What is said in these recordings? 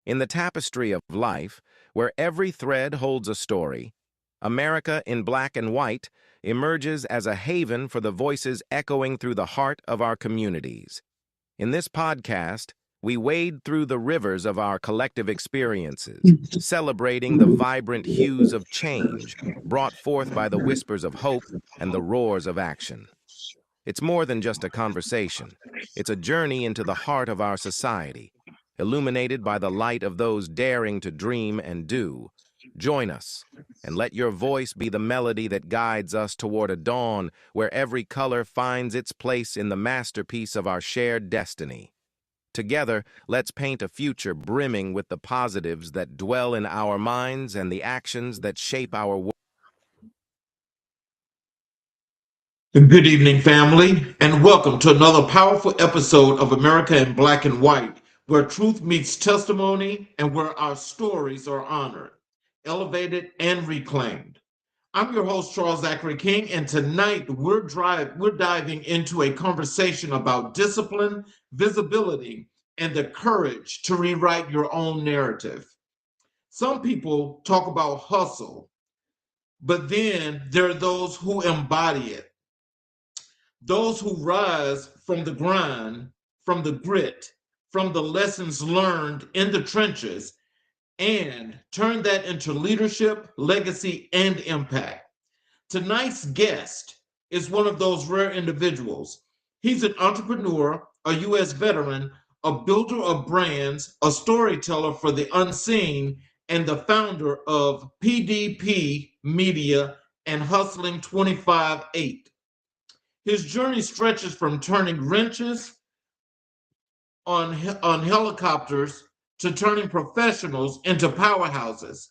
In the tapestry of life, where every thread holds a story, America in Black and White emerges as a haven for the voices echoing through the heart of our communities. In this podcast, we wade through the rivers of our collective experiences, celebrating the vibrant hues of change brought forth by the whispers of hope and the roars of action. It's more than just a conversation. It's a journey into the heart of our society, illuminated by the light of those daring to dream and do. Join us, and let your voice be the melody that guides us toward a dawn where every color finds its place in the masterpiece of our shared destiny. Together, let's paint a future brimming with the positives that dwell in our minds and the actions that shape our world. Good evening, family, and welcome to another powerful episode of America in Black and White, where truth meets testimony and where our stories are honored, elevated, and reclaimed. I'm your host, Charles Zachary King, and tonight we're diving into a conversation about discipline, visibility, and the courage to rewrite your own narrative. Some people talk about hustle, but then there are those who embody it. Those who rise from the grind, from the grit, from the lessons learned in the trenches, and turn that into leadership, legacy, and impact. Tonight's guest is one of those rare individuals. He's an entrepreneur, a U.S. veteran, a builder of brands, a storyteller for the unseen, and the founder of PDP Media and Hustling 25/8. His journey stretches from turning wrenches on helicopters to turning professionals into powerhouses.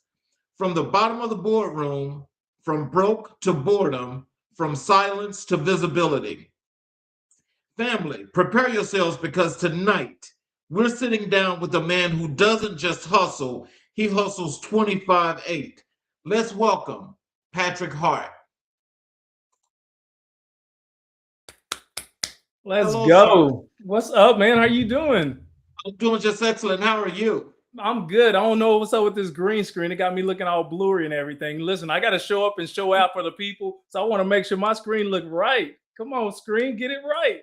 From the bottom of the boardroom, from broke to boredom, from silence to visibility. Family, prepare yourselves because tonight we're sitting down with a man who doesn't just hustle, he hustles 25/8. Let's welcome Patrick Hart. Let's Hello, go. sir. What's up, man? How you doing? I'm doing just excellent. How are you? I'm good. I don't know what's up with this green screen. It got me looking all blurry and everything. Listen, I got to show up and show out for the people. So I want to make sure my screen look right. Come on, screen, get it right.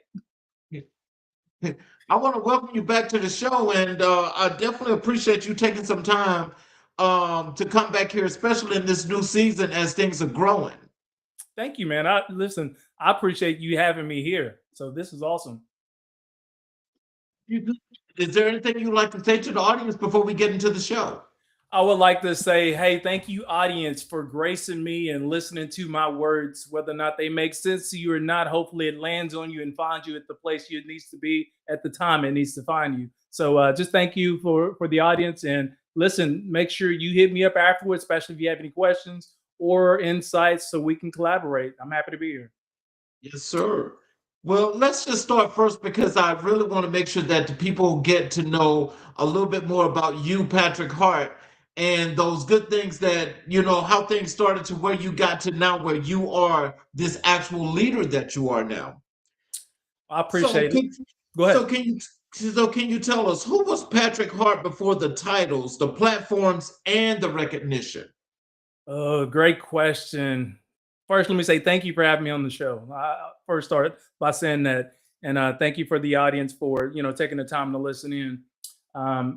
I want to welcome you back to the show, and I definitely appreciate you taking some time to come back here, especially in this new season as things are growing. Thank you, man. I appreciate you having me here. So this is awesome. Is there anything you'd like to say to the audience before we get into the show? I would like to say, hey, thank you, audience, for gracing me and listening to my words, whether or not they make sense to you or not. Hopefully, it lands on you and finds you at the place you needs to be at the time it needs to find you. So just thank you for the audience. And listen, make sure you hit me up afterwards, especially if you have any questions or insights so we can collaborate. I'm happy to be here. Yes, sir. Well, let's just start first because I really want to make sure that the people get to know a little bit more about you, Patrick Hart, and those good things that, how things started to where you got to now, where you are this actual leader that you are now. I appreciate it. Go ahead. So can you tell us who was Patrick Hart before the titles, the platforms, and the recognition? Oh, great question. First, let me say thank you for having me on the show. I first started by saying that, and thank you for the audience for taking the time to listen in.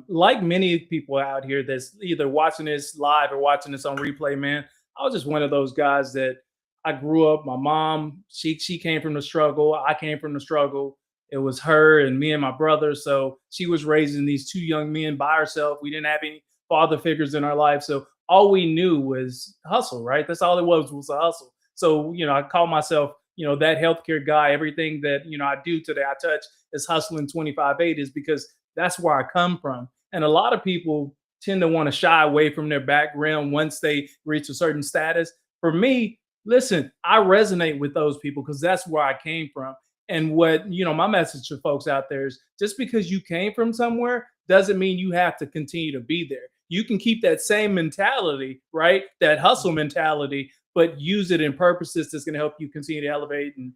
Like many people out here that's either watching this live or watching this on replay, man, I was just one of those guys that I grew up. My mom, she came from the struggle. I came from the struggle. It was her and me and my brother. So she was raising these two young men by herself. We didn't have any father figures in our life. So all we knew was hustle, right? That's all it was a hustle. So, I call myself, that healthcare guy. Everything that, I do today, I touch is hustling 25/8 is because that's where I come from. And a lot of people tend to want to shy away from their background once they reach a certain status. For me, listen, I resonate with those people because that's where I came from. And what, my message to folks out there is just because you came from somewhere doesn't mean you have to continue to be there. You can keep that same mentality, right? That hustle mentality, but use it in purposes that's going to help you continue to elevate and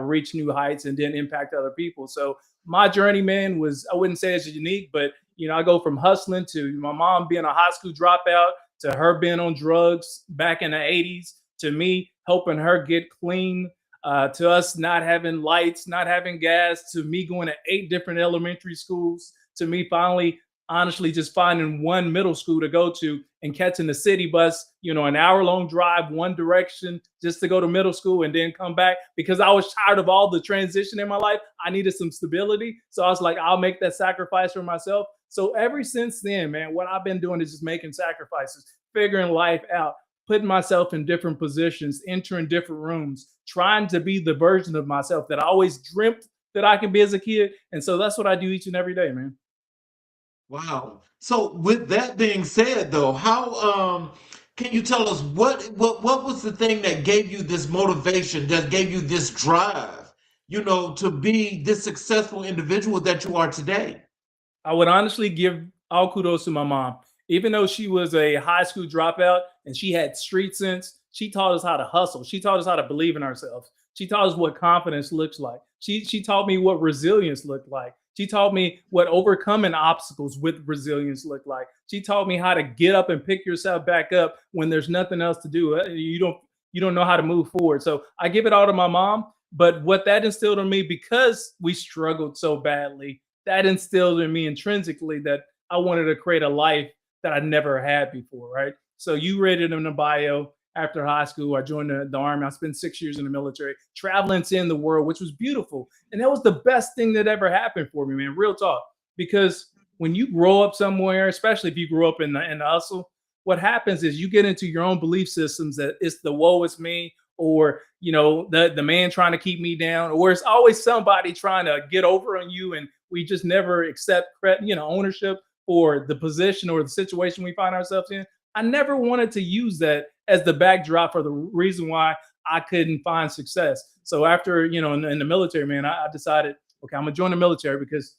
reach new heights and then impact other people. So my journey, man, was, I wouldn't say it's unique, but I go from hustling to my mom being a high school dropout to her being on drugs back in the 80s to me helping her get clean, to us not having lights, not having gas, to me going to 8 different elementary schools, to me finally, honestly, just finding one middle school to go to and catching the city bus, an hour-long drive one direction just to go to middle school and then come back because I was tired of all the transition in my life. I needed some stability. So I was like, I'll make that sacrifice for myself. So ever since then, man, what I've been doing is just making sacrifices, figuring life out, putting myself in different positions, entering different rooms, trying to be the version of myself that I always dreamt that I could be as a kid. And so that's what I do each and every day, man. Wow. So with that being said, though, how can you tell us what was the thing that gave you this motivation, that gave you this drive, to be this successful individual that you are today? I would honestly give all kudos to my mom. Even though she was a high school dropout and she had street sense, she taught us how to hustle. She taught us how to believe in ourselves. She taught us what confidence looks like. She taught me what resilience looked like. She taught me what overcoming obstacles with resilience looked like. She taught me how to get up and pick yourself back up when there's nothing else to do. You don't know how to move forward. So I give it all to my mom. But what that instilled in me, because we struggled so badly, that instilled in me intrinsically that I wanted to create a life that I never had before, right? So you read it in the bio. After high school, I joined the Army. I spent 6 years in the military, traveling, seeing the world, which was beautiful. And that was the best thing that ever happened for me, man, real talk. Because when you grow up somewhere, especially if you grew up in the hustle, what happens is you get into your own belief systems that it's the woe is me, or the man trying to keep me down, or it's always somebody trying to get over on you, and we just never accept ownership for the position or the situation we find ourselves in. I never wanted to use that as the backdrop for the reason why I couldn't find success. So after, in the military, man, I decided, okay, I'm gonna join the military because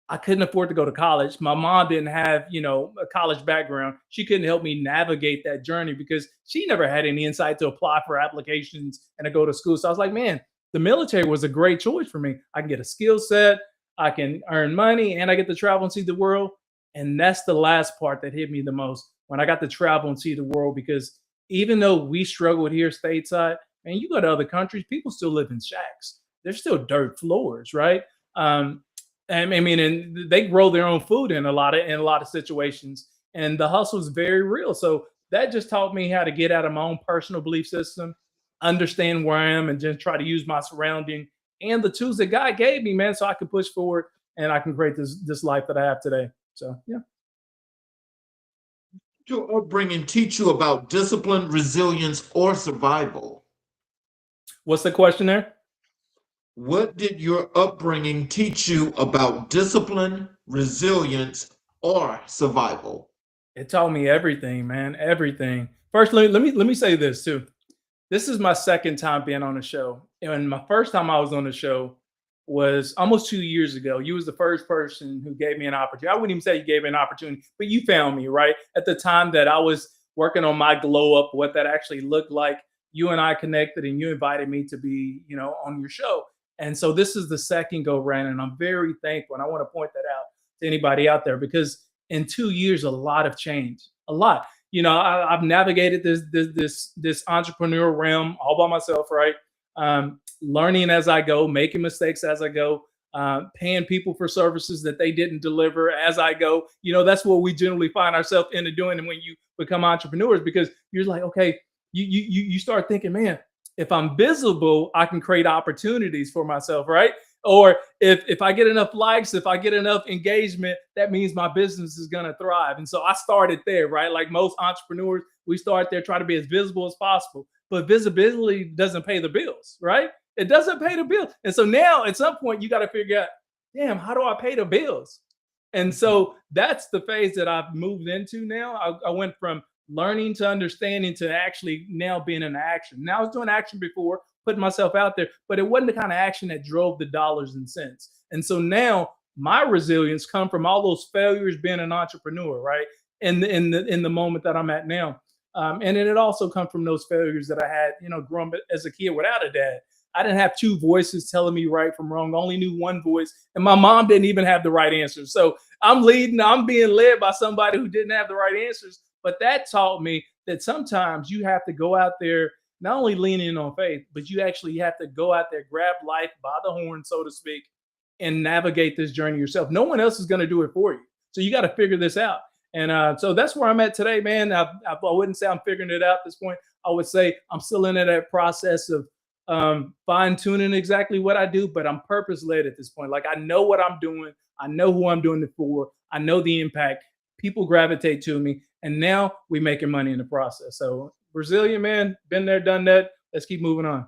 I couldn't afford to go to college. My mom didn't have, a college background. She couldn't help me navigate that journey because she never had any insight to apply for applications and to go to school. So I was like, man, the military was a great choice for me. I can get a skill set, I can earn money, and I get to travel and see the world. And that's the last part that hit me the most, when I got to travel and see the world, because even though we struggled here stateside, and you go to other countries, people still live in shacks. There's still dirt floors, right? And I mean, and they grow their own food in a lot of situations, and the hustle is very real. So that just taught me how to get out of my own personal belief system, understand where I am, and just try to use my surrounding and the tools that God gave me, man, so I can push forward and I can create this life that I have today. So yeah. Your upbringing teach you about discipline, resilience, or survival? What's the question there? What did your upbringing teach you about discipline, resilience, or survival? It taught me everything, man. Everything. First, let me say this too. This is my second time being on the show. And my first time I was on the show was almost 2 years ago. You was the first person who gave me an opportunity. I wouldn't even say you gave me an opportunity, but you found me, right? At the time that I was working on my glow up, what that actually looked like. You and I connected and you invited me to be, on your show. And so this is the second go round, and I'm very thankful. And I want to point that out to anybody out there, because in 2 years, a lot have changed. A lot. I've navigated this entrepreneurial realm all by myself, right? Learning as I go, making mistakes as I go, paying people for services that they didn't deliver as I go. That's what we generally find ourselves into doing when you become entrepreneurs, because you're like, okay, you start thinking, man, if I'm visible, I can create opportunities for myself, right? Or if I get enough likes, if I get enough engagement, that means my business is gonna thrive. And so I started there, right? Like most entrepreneurs, we start there trying to be as visible as possible. But visibility doesn't pay the bills, right? It doesn't pay the bills. And so now at some point you got to figure out, damn, how do I pay the bills? And so that's the phase that I've moved into now. I went from learning to understanding to actually now being in action. Now I was doing action before, putting myself out there, but it wasn't the kind of action that drove the dollars and cents. And so now my resilience come from all those failures being an entrepreneur, right? In the moment that I'm at now. And then it also comes from those failures that I had, growing up as a kid without a dad. I didn't have two voices telling me right from wrong. I only knew one voice, and my mom didn't even have the right answers. So I'm being led by somebody who didn't have the right answers. But that taught me that sometimes you have to go out there, not only lean in on faith, but you actually have to go out there, grab life by the horn, so to speak, and navigate this journey yourself. No one else is going to do it for you. So you got to figure this out. And so that's where I'm at today, man. I wouldn't say I'm figuring it out at this point. I would say I'm still in that process of fine tuning exactly what I do, but I'm purpose led at this point. Like, I know what I'm doing. I know who I'm doing it for. I know the impact. People gravitate to me, and now we're making money in the process. So Brazilian, man, been there, done that. Let's keep moving on.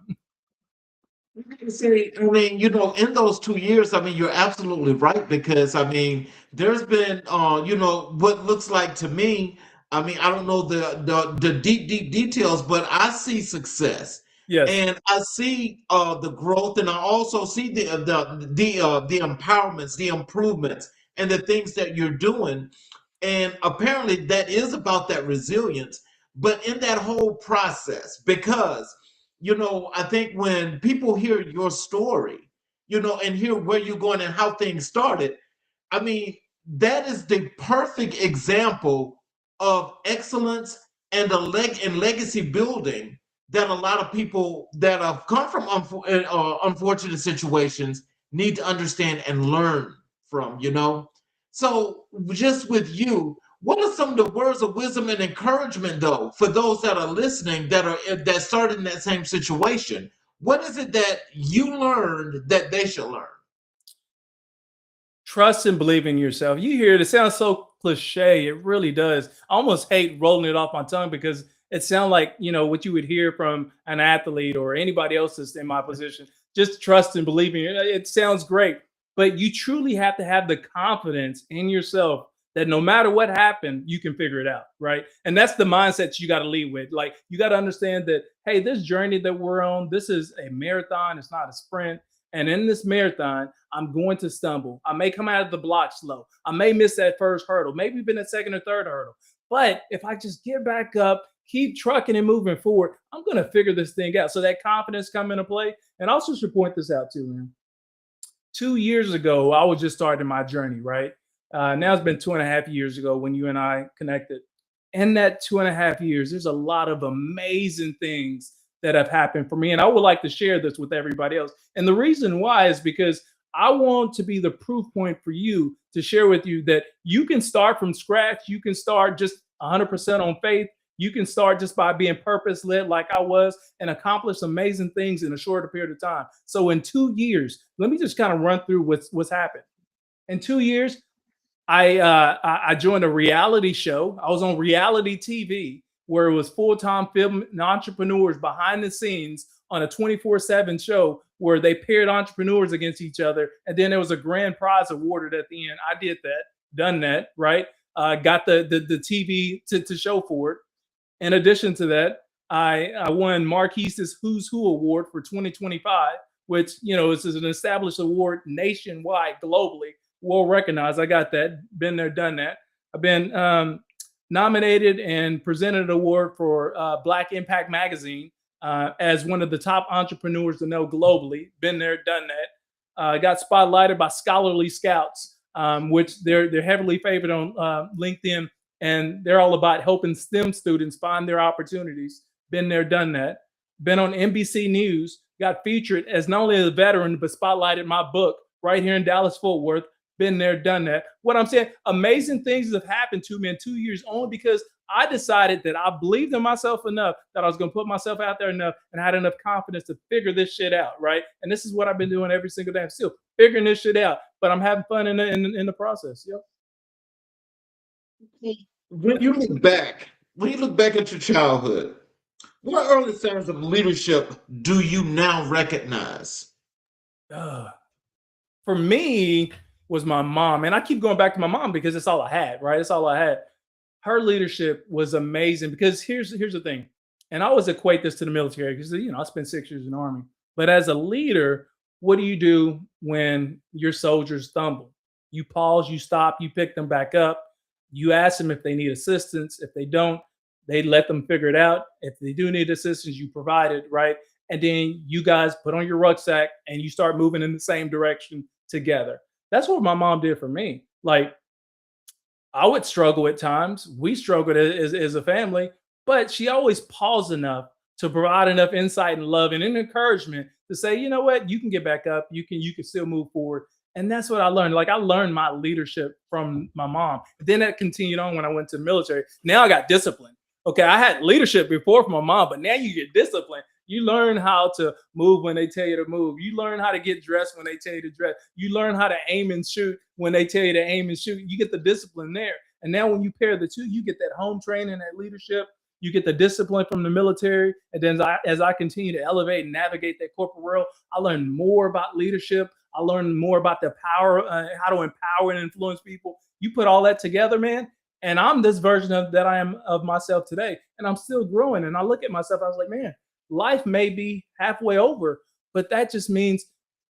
See, I mean, in those 2 years, I mean, you're absolutely right because I mean, there's been, what looks like to me. I mean, I don't know the deep details, but I see success, Yes. and I see the growth, and I also see the empowerments, the improvements, and the things that you're doing. And apparently, that is about that resilience. But in that whole process, because I think when people hear your story, and hear where you're going and how things started, I mean, that is the perfect example of excellence and and legacy building that a lot of people that have come from unfortunate situations need to understand and learn from. So, just with you, what are some of the words of wisdom and encouragement, though, for those that are listening that started in that same situation? What is it that you learned that they should learn? Trust and believe in yourself. You hear it, it sounds so cliche. It really does. I almost hate rolling it off my tongue because it sounds like, what you would hear from an athlete or anybody else that's in my position. Just trust and believe in it. It sounds great, but you truly have to have the confidence in yourself that no matter what happened, you can figure it out, right? And that's the mindset you got to lead with. Like, you got to understand that, hey, this journey that we're on, this is a marathon. It's not a sprint. And in this marathon, I'm going to stumble. I may come out of the block slow. I may miss that first hurdle, maybe been that second or third hurdle. But if I just get back up, keep trucking and moving forward, I'm going to figure this thing out. So that confidence come into play. And also should point this out too, man. 2 years ago, I was just starting my journey, right? Now it's been 2.5 years ago when you and I connected. In that 2.5 years, there's a lot of amazing things that have happened for me. And I would like to share this with everybody else. And the reason why is because I want to be the proof point for you to share with you that you can start from scratch. You can start just 100% on faith. You can start just by being purpose led like I was and accomplish amazing things in a shorter period of time. So in 2 years, let me just kind of run through what's happened. In 2 years, I joined a reality show. I was on reality TV where it was full-time film entrepreneurs behind the scenes on a 24/7 show where they paired entrepreneurs against each other. And then there was a grand prize awarded at the end. I did that, done that, right? Got the TV to show for it. In addition to that, I won Marquise's Who's Who Award for 2025, which, is an established award nationwide, globally, well recognized. I got that, been there, done that. I've been nominated and presented an award for Black Impact Magazine as one of the top entrepreneurs to know globally. Been there, done that. Got spotlighted by Scholarly Scouts, which they're heavily favored on LinkedIn, and they're all about helping STEM students find their opportunities. Been there, done that. Been on NBC News. Got featured as not only a veteran but spotlighted my book right here in Dallas Fort Worth. Been there, done that. What I'm saying, amazing things have happened to me in 2 years only because I decided that I believed in myself enough that I was going to put myself out there enough and I had enough confidence to figure this shit out, right? And this is what I've been doing every single day. I'm still figuring this shit out, but I'm having fun in the process. Yep. When you look back at your childhood, what early signs of leadership do you now recognize? For me, was my mom. And I keep going back to my mom because it's all I had, right? It's all I had. Her leadership was amazing because here's the thing. And I always equate this to the military because, I spent 6 years in the Army. But as a leader, what do you do when your soldiers stumble? You pause, you stop, you pick them back up. You ask them if they need assistance. If they don't, they let them figure it out. If they do need assistance, you provide it, right? and then you guys put on your rucksack and you start moving in the same direction together. That's what my mom did for me. Like, I would struggle at times. We struggled as a family, but she always paused enough to provide enough insight and love and encouragement to say, you know what, you can get back up. You can still move forward. And that's what I learned. Like, I learned my leadership from my mom. Then that continued on when I went to the military. Now I got discipline. Okay, I had leadership before from my mom, but now you get discipline. You learn how to move when they tell you to move. You learn how to get dressed when they tell you to dress. You learn how to aim and shoot when they tell you to aim and shoot. You get the discipline there. And now when you pair the two, you get that home training, that leadership. You get the discipline from the military. And then as I continue to elevate and navigate that corporate world, I learn more about leadership. I learned more about the power, how to empower and influence people. You put all that together, man, and I'm this version of that I am of myself today, and I'm still growing. And I look at myself, I was like, man, life may be halfway over, but that just means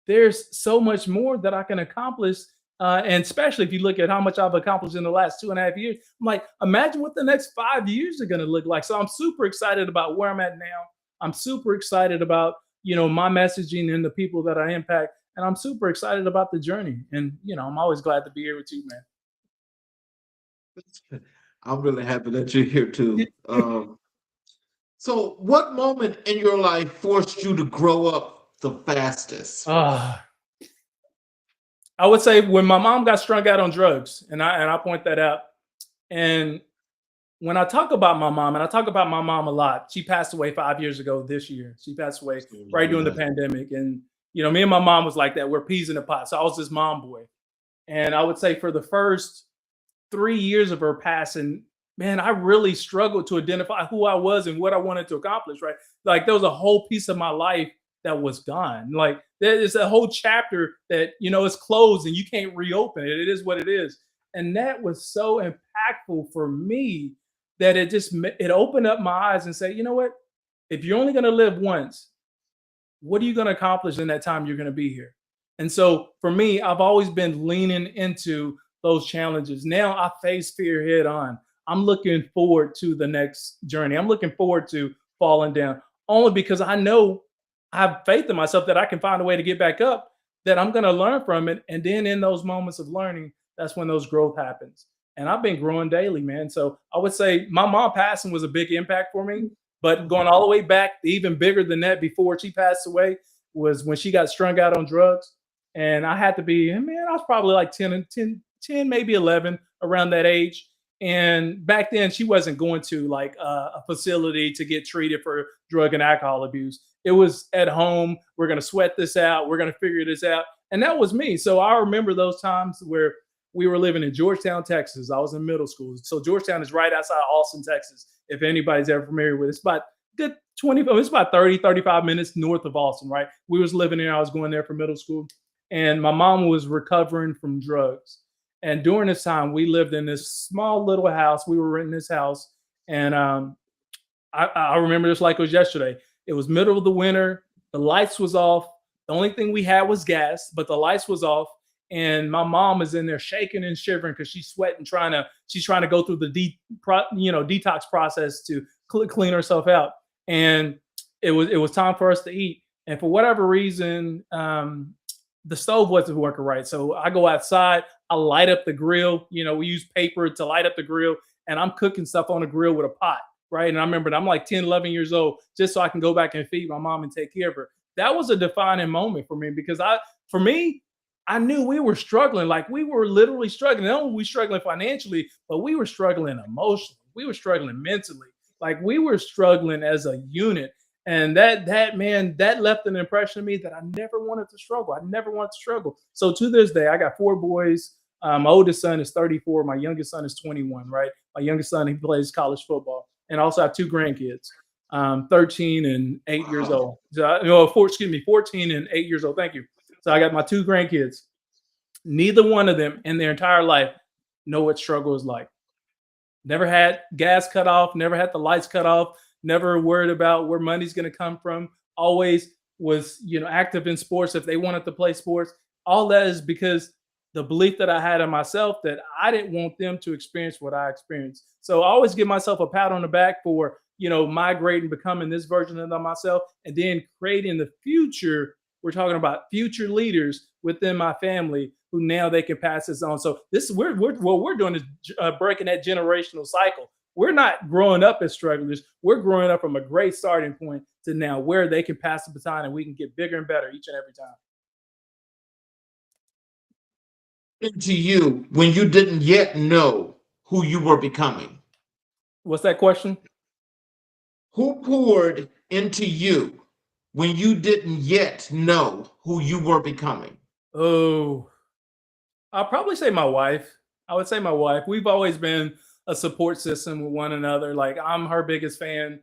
there's so much more that I can accomplish. And especially if you look at how much I've accomplished in the last 2.5 years, I'm like, imagine what the next 5 years are going to look like. So I'm super excited about where I'm at now. I'm super excited about, my messaging and the people that I impact. And I'm super excited about the journey. And, I'm always glad to be here with you, man. I'm really happy that you're here too. So what moment in your life forced you to grow up the fastest? I would say when my mom got strung out on drugs, and I point that out. And when I talk about my mom, and I talk about my mom a lot, she passed away 5 years ago this year. She passed away right during the pandemic. And, me and my mom was like that. We're peas in a pot. So I was this mom boy. And I would say for the first 3 years of her passing, man, I really struggled to identify who I was and what I wanted to accomplish, right? Like, there was a whole piece of my life that was gone. Like, there is a whole chapter that, is closed and you can't reopen it. It is what it is. And that was so impactful for me that it opened up my eyes and said, you know what? If you're only going to live once, what are you going to accomplish in that time you're going to be here? And so for me, I've always been leaning into those challenges. Now I face fear head on. I'm looking forward to the next journey. I'm looking forward to falling down, only because I know I have faith in myself that I can find a way to get back up, that I'm going to learn from it. And then in those moments of learning, that's when those growth happens. And I've been growing daily, man. So I would say my mom passing was a big impact for me. But going all the way back, even bigger than that, before she passed away, was when she got strung out on drugs. And I had to be, I was probably like 10, maybe 11, around that age. And back then, she wasn't going to like a facility to get treated for drug and alcohol abuse. It was at home. We're going to sweat this out. We're going to figure this out. And that was me. So I remember those times where we were living in Georgetown, Texas. I was in middle school. So Georgetown is right outside Austin, Texas. If anybody's ever familiar with it, it's about good 20, it's about 30, 35 minutes north of Austin, right? We was living there. I was going there for middle school. And my mom was recovering from drugs. And during this time, we lived in this small little house. We were renting this house. And I remember this like it was yesterday. It was middle of the winter. The lights was off. The only thing we had was gas, but the lights was off. And my mom is in there shaking and shivering because she's sweating, she's trying to go through the detox process to clean herself out. And it was time for us to eat. And for whatever reason, the stove wasn't working right. So I go outside, I light up the grill. We use paper to light up the grill, and I'm cooking stuff on the grill with a pot, right? And I remember I'm like 10, 11 years old, just so I can go back and feed my mom and take care of her. That was a defining moment for me because I knew we were struggling. Like, we were literally struggling. Not only were we struggling financially, but we were struggling emotionally. We were struggling mentally. Like, we were struggling as a unit. And that left an impression on me that I never wanted to struggle. I never wanted to struggle. So to this day, I got 4 boys. My oldest son is 34. My youngest son is 21, right? My youngest son, he plays college football. And I also have 2 grandkids, 13 and 8 years old. So, 14 and 8 years old. Thank you. So I got my 2 grandkids. Neither one of them in their entire life know what struggle is like. Never had gas cut off, never had the lights cut off, never worried about where money's going to come from. Always was, active in sports if they wanted to play sports. All that is because the belief that I had in myself that I didn't want them to experience what I experienced. So I always give myself a pat on the back for migrating, becoming this version of myself, and then creating the future. We're talking about future leaders within my family who now they can pass this on. So this what we're doing is breaking that generational cycle. We're not growing up as strugglers. We're growing up from a great starting point to now where they can pass the baton and we can get bigger and better each and every time. Into you when you didn't yet know who you were becoming? What's that question? Who poured into you when you didn't yet know who you were becoming? Oh, I'll probably say my wife. I would say my wife. We've always been a support system with one another. Like I'm her biggest fan.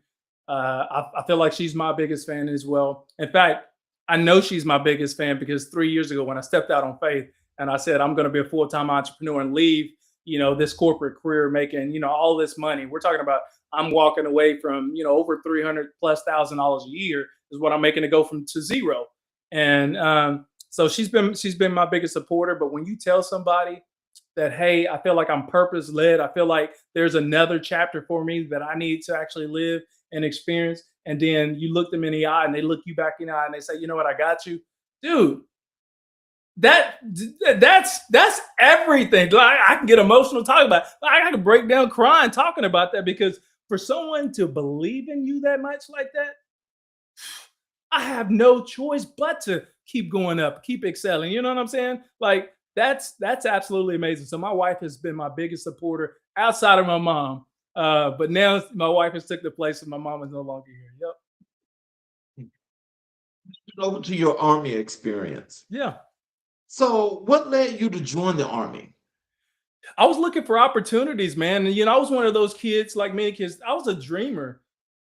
I feel like she's my biggest fan as well. In fact, I know she's my biggest fan because 3 years ago when I stepped out on faith and I said I'm going to be a full-time entrepreneur and leave, this corporate career making, all this money. We're talking about I'm walking away from, over 300 plus $1,000 a year is what I'm making to go from to zero. And so she's been my biggest supporter. But when you tell somebody that, hey, I feel like I'm purpose led, I feel like there's another chapter for me that I need to actually live and experience, and then you look them in the eye and they look you back in the eye and they say, you know what, I got you, dude. That's everything. Like, I can get emotional talking about it. I can break down crying talking about that, because for someone to believe in you that much like that, I have no choice but to keep going up, keep excelling. You know what I'm saying? Like that's absolutely amazing. So my wife has been my biggest supporter outside of my mom. But now my wife has took the place and my mom is no longer here. Yep. Over to your Army experience. Yeah. So what led you to join the Army? I was looking for opportunities, man. And I was one of those kids, like many kids, I was a dreamer.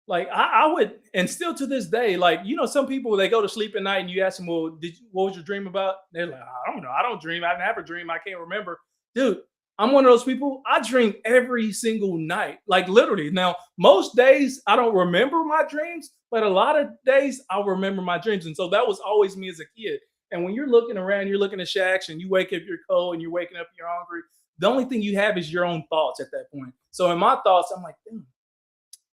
Like I would, and still to this day, like, some people, they go to sleep at night and you ask them, well, what was your dream about? They're like, I don't know. I don't dream. I never dream. I can't remember. Dude, I'm one of those people. I dream every single night, like literally. Now, most days I don't remember my dreams, but a lot of days I'll remember my dreams. And so that was always me as a kid. And when you're looking around, you're looking at shacks and you wake up, you're cold, and you're waking up, you're hungry. The only thing you have is your own thoughts at that point. So in my thoughts, I'm like,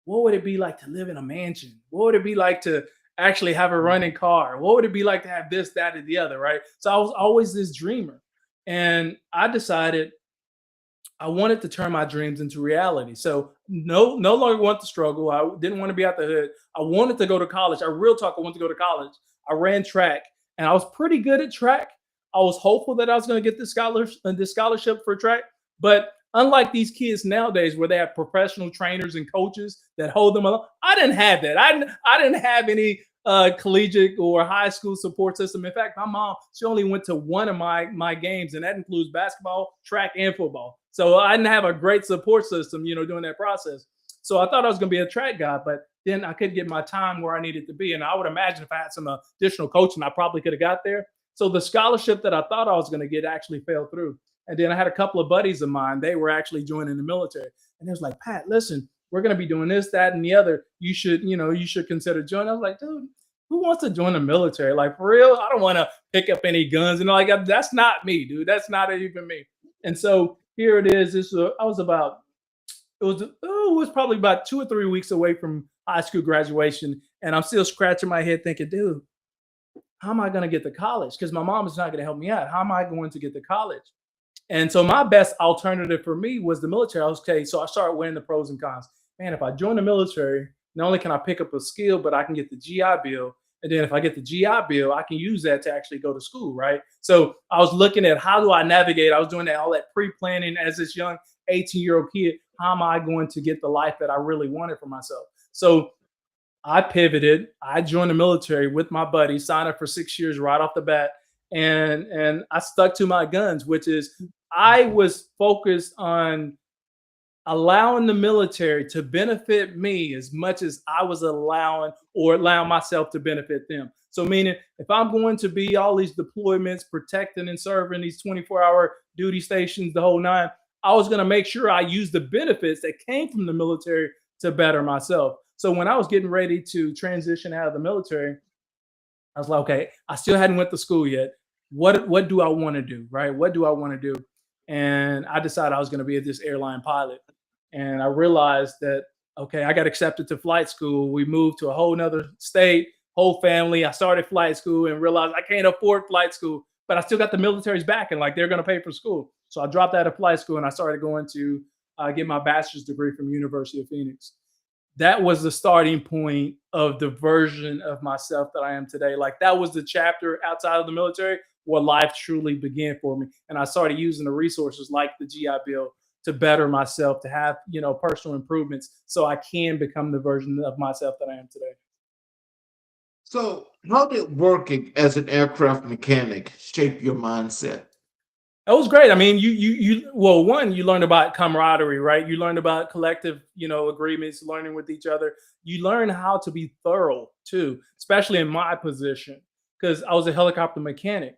what would it be like to live in a mansion? What would it be like to actually have a running car? What would it be like to have this, that, and the other, right? So I was always this dreamer. And I decided I wanted to turn my dreams into reality. So no longer want to struggle. I didn't want to be out the hood. I wanted to go to college. I real talk, I wanted to go to college. I ran track and I was pretty good at track. I was hopeful that I was going to get this scholarship for track. But unlike these kids nowadays where they have professional trainers and coaches that hold them up, I didn't have that. I didn't have any collegiate or high school support system. In fact, my mom, she only went to one of my games, and that includes basketball, track, and football. So I didn't have a great support system, during that process. So I thought I was going to be a track guy, but then I couldn't get my time where I needed to be. And I would imagine if I had some additional coaching, I probably could have got there. So the scholarship that I thought I was going to get actually fell through. And then I had a couple of buddies of mine. They were actually joining the military. And they was like, Pat, listen, we're going to be doing this, that, and the other. You should consider joining. I was like, dude, who wants to join the military? Like, for real? I don't want to pick up any guns. And like, that's not me, dude. That's not even me. And so here it is. It was probably about 2 or 3 weeks away from high school graduation. And I'm still scratching my head thinking, dude, how am I going to get to college? Because my mom is not going to help me out. How am I going to get to college? And so my best alternative for me was the military. I was okay. So I started weighing the pros and cons. Man, if I join the military, not only can I pick up a skill, but I can get the GI Bill. And then if I get the GI Bill, I can use that to actually go to school, right? So I was looking at how do I navigate? I was doing all that pre-planning as this young 18-year-old kid. How am I going to get the life that I really wanted for myself? So I pivoted. I joined the military with my buddy, signed up for 6 years right off the bat. And I stuck to my guns, which is I was focused on allowing the military to benefit me as much as I was allowing myself to benefit them. So meaning if I'm going to be all these deployments, protecting and serving these 24-hour duty stations, the whole nine, I was going to make sure I use the benefits that came from the military to better myself. So when I was getting ready to transition out of the military, I was like, okay, I still hadn't went to school yet. What do I want to do, right? What do I want to do? And I decided I was going to be this airline pilot. And I realized that Okay, I got accepted to flight school. We moved to a whole nother state, whole family. I started flight school and realized I can't afford flight school, but I still got the military's backing, like they're going to pay for school. So I dropped out of flight school and I started going to get my bachelor's degree from University of Phoenix. That was the starting point of the version of myself that I am today. Like that was the chapter outside of the military where life truly began for me. And I started using the resources like the GI Bill to better myself, to have, personal improvements so I can become the version of myself that I am today. So, how did working as an aircraft mechanic shape your mindset? That was great. I mean, well, one, you learned about camaraderie, right? You learned about collective, agreements, learning with each other. You learn how to be thorough too, especially in my position, because I was a helicopter mechanic.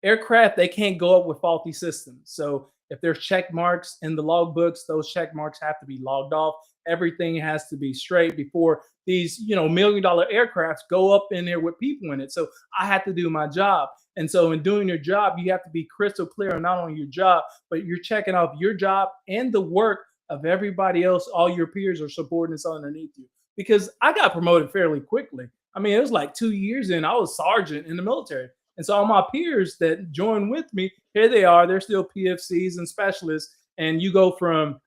Aircraft, they can't go up with faulty systems. So if there's check marks in the log books, those check marks have to be logged off. Everything has to be straight before these, $1 million aircrafts go up in there with people in it. So I had to do my job. And so in doing your job, you have to be crystal clear on not only your job, but you're checking off your job and the work of everybody else, all your peers or subordinates underneath you. Because I got promoted fairly quickly. I mean, it was like 2 years in, I was sergeant in the military. And so all my peers that joined with me, here they are, they're still PFCs and specialists. And you go from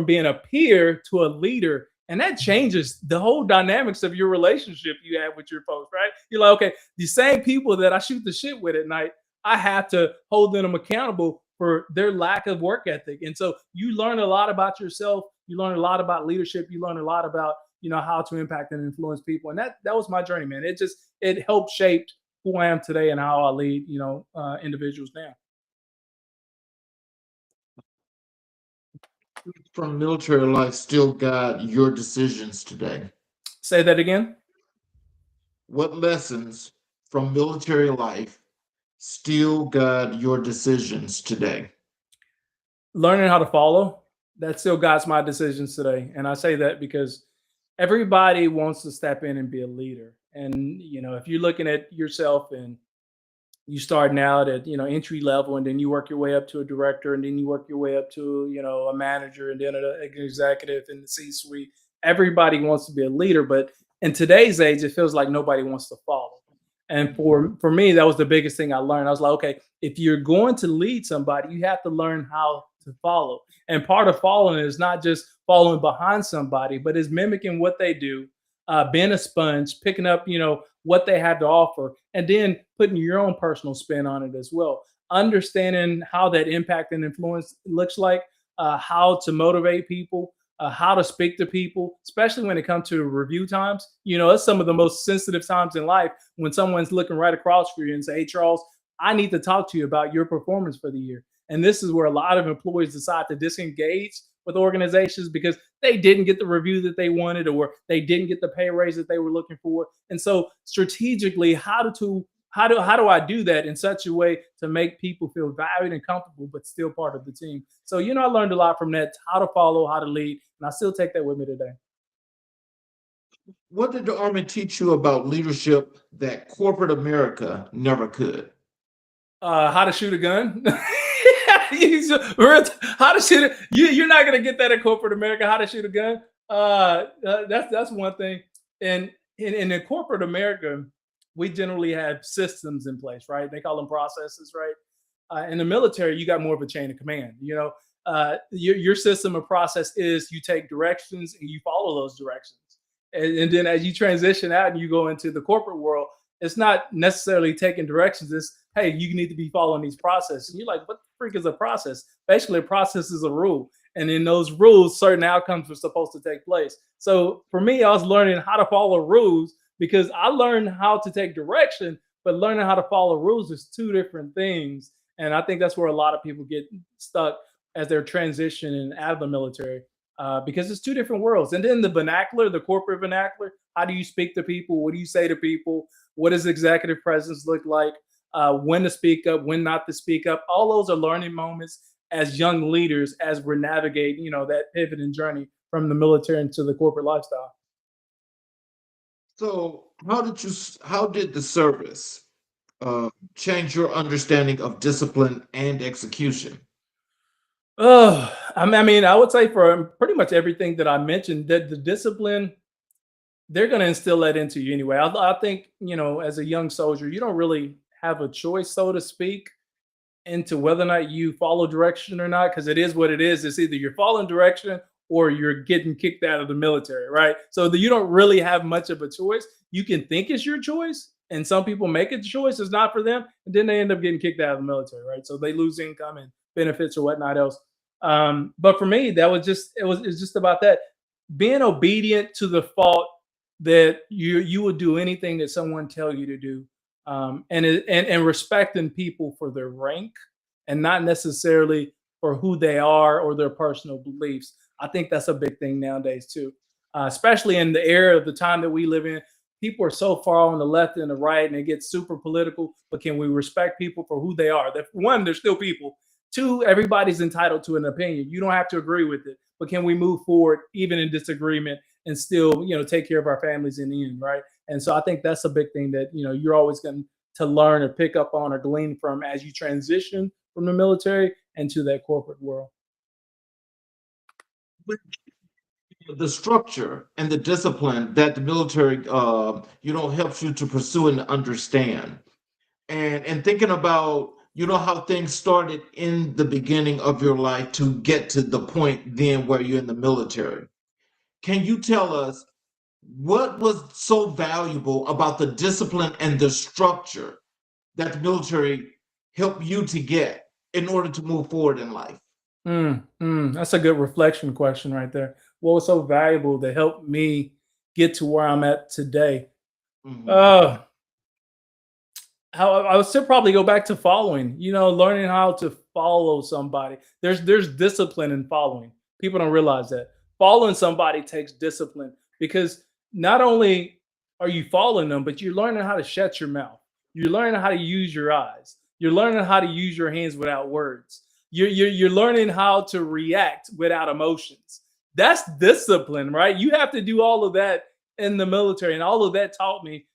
being a peer to a leader, and that changes the whole dynamics of your relationship you have with your folks, right? You're like, okay, the same people that I shoot the shit with at night, I have to hold them accountable for their lack of work ethic. And so you learn a lot about yourself, you learn a lot about leadership, you learn a lot about, how to impact and influence people. And that was my journey, man. It helped shape who I am today and how I lead, individuals now. From military life still guide your decisions today? Say that again. What lessons from military life still guide your decisions today? Learning how to follow, that still guides my decisions today. And I say that because everybody wants to step in and be a leader. And, if you're looking at yourself and you starting out at, entry level, and then you work your way up to a director, and then you work your way up to, a manager, and then an executive in the C-suite. Everybody wants to be a leader, but in today's age, it feels like nobody wants to follow. And for me, that was the biggest thing I learned. I was like, okay, if you're going to lead somebody, you have to learn how to follow. And part of following is not just following behind somebody, but is mimicking what they do, being a sponge, picking up, what they have to offer, and then putting your own personal spin on it as well. Understanding how that impact and influence looks like, how to motivate people, how to speak to people, especially when it comes to review times. It's some of the most sensitive times in life when someone's looking right across for you and say, hey, Charles, I need to talk to you about your performance for the year. And this is where a lot of employees decide to disengage with organizations because they didn't get the review that they wanted, or they didn't get the pay raise that they were looking for. And so strategically, how do I do that in such a way to make people feel valued and comfortable, but still part of the team? So, I learned a lot from that, how to follow, how to lead, and I still take that with me today. What did the Army teach you about leadership that corporate America never could? How to shoot a gun. How to shoot it. You're not gonna get that in corporate America. How to shoot a gun. That's one thing. And in corporate America, we generally have systems in place, right? They call them processes, right? In the military, you got more of a chain of command. Your system of process is you take directions and you follow those directions. And then as you transition out and you go into the corporate world, it's not necessarily taking directions. It's, hey, you need to be following these processes. And you're like, what the freak is a process? Basically, a process is a rule. And in those rules, certain outcomes are supposed to take place. So for me, I was learning how to follow rules because I learned how to take direction, but learning how to follow rules is two different things. And I think that's where a lot of people get stuck as they're transitioning out of the military. Because it's two different worlds. And then the vernacular, the corporate vernacular, how do you speak to people? What do you say to people? What does executive presence look like? When to speak up, when not to speak up. All those are learning moments as young leaders as we're navigating, that pivot and journey from the military into the corporate lifestyle. So, how did the service change your understanding of discipline and execution? I mean, I would say for pretty much everything that I mentioned, that the discipline, they're going to instill that into you anyway. I think, as a young soldier, you don't really have a choice, so to speak, into whether or not you follow direction or not, because it is what it is. It's either you're following direction or you're getting kicked out of the military, right? So you don't really have much of a choice. You can think it's your choice, and some people make it the choice, it's not for them, and then they end up getting kicked out of the military, right? So they lose income and benefits or whatnot else. But for me, that was just it's just about that, being obedient to the fault that you would do anything that someone tell you to do, and respecting people for their rank and not necessarily for who they are or their personal beliefs. I think that's a big thing nowadays too, especially in the era of the time that we live in. People are so far on the left and the right, and it gets super political. But can we respect people for who they are? That one, they're still people. Two, everybody's entitled to an opinion. You don't have to agree with it, but can we move forward even in disagreement and still, take care of our families in the end, right? And so I think that's a big thing that you're always going to learn or pick up on or glean from as you transition from the military into that corporate world. But the structure and the discipline that the military, helps you to pursue and understand, and thinking about how things started in the beginning of your life to get to the point then where you're in the military. Can you tell us what was so valuable about the discipline and the structure that the military helped you to get in order to move forward in life? That's a good reflection question right there. What was so valuable that helped me get to where I'm at today? Mhm. Uh, how I would still probably go back to following, learning how to follow somebody. There's discipline in following. People don't realize that. Following somebody takes discipline, because not only are you following them, but you're learning how to shut your mouth. You're learning how to use your eyes. You're learning how to use your hands without words. You're learning how to react without emotions. That's discipline, right? You have to do all of that in the military, and all of that taught me,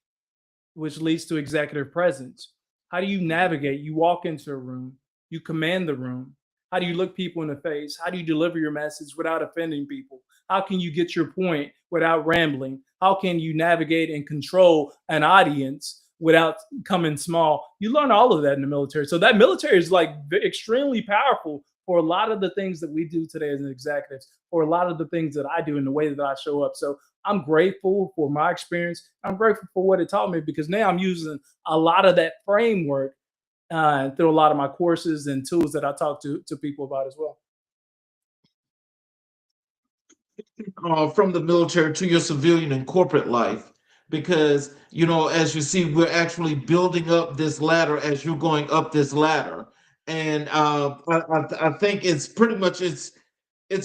which leads to executive presence. How do you navigate? You walk into a room, you command the room. How do you look people in the face? How do you deliver your message without offending people? How can you get your point without rambling? How can you navigate and control an audience without coming small? You learn all of that in the military. So that military is like extremely powerful for a lot of the things that we do today as executives, or a lot of the things that I do in the way that I show up. So I'm grateful for my experience. I'm grateful for what it taught me, because now I'm using a lot of that framework through a lot of my courses and tools that I talk to people about as well. From the military to your civilian and corporate life, because as you see, we're actually building up this ladder as you're going up this ladder. And I think it's pretty much it's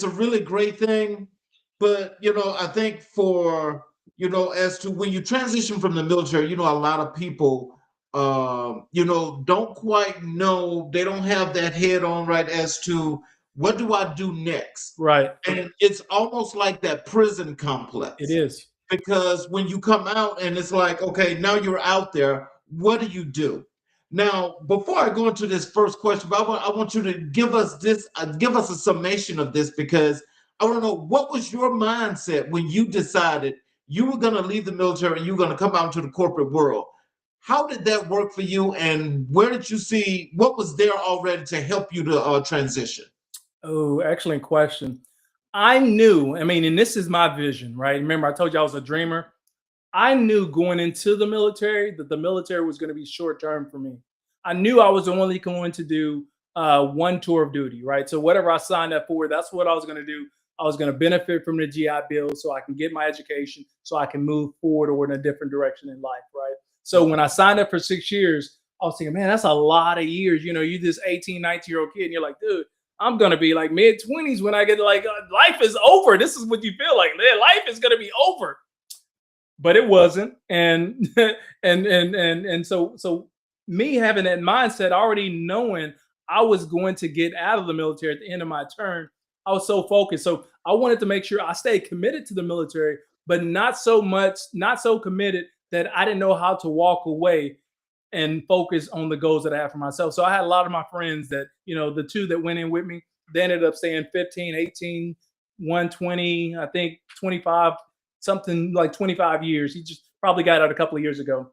a really great thing. But I think for as to when you transition from the military, a lot of people don't quite know, they don't have that head on right as to what do I do next. Right. And it's almost like that prison It complex, is. because when you come out and it's like, okay, now you're out there, what do you do? Now, before I go into this first question, but I want you to give us give us a summation of this, because I want to know, what was your mindset when you decided you were going to leave the military and you were going to come out into the corporate world? How did that work for you, and where did you see what was there already to help you to transition? Oh, excellent question. I knew, I mean, and this is my vision, right? Remember, I told you I was a dreamer. I knew going into the military that the military was going to be short term for me. I knew I was only going to do one tour of duty, right? So whatever I signed up for, that's what I was going to do. I was going to benefit from the GI Bill so I can get my education, so I can move forward or in a different direction in life, right? So when I signed up for 6 years, I was thinking, man, that's a lot of years. You this 18, 19-year-old kid, and you're like, dude, I'm going to be like mid 20s when I get like, life is over. This is what you feel like. Man, life is going to be over, but it wasn't. And so me having that mindset, already knowing I was going to get out of the military at the end of my term, I was so focused. So I wanted to make sure I stayed committed to the military, but not so much, not so committed that I didn't know how to walk away and focus on the goals that I have for myself. So I had a lot of my friends that, the two that went in with me, They ended up staying 15, 18, 120, I think 25, something like 25 years. He just probably got out a couple of years ago.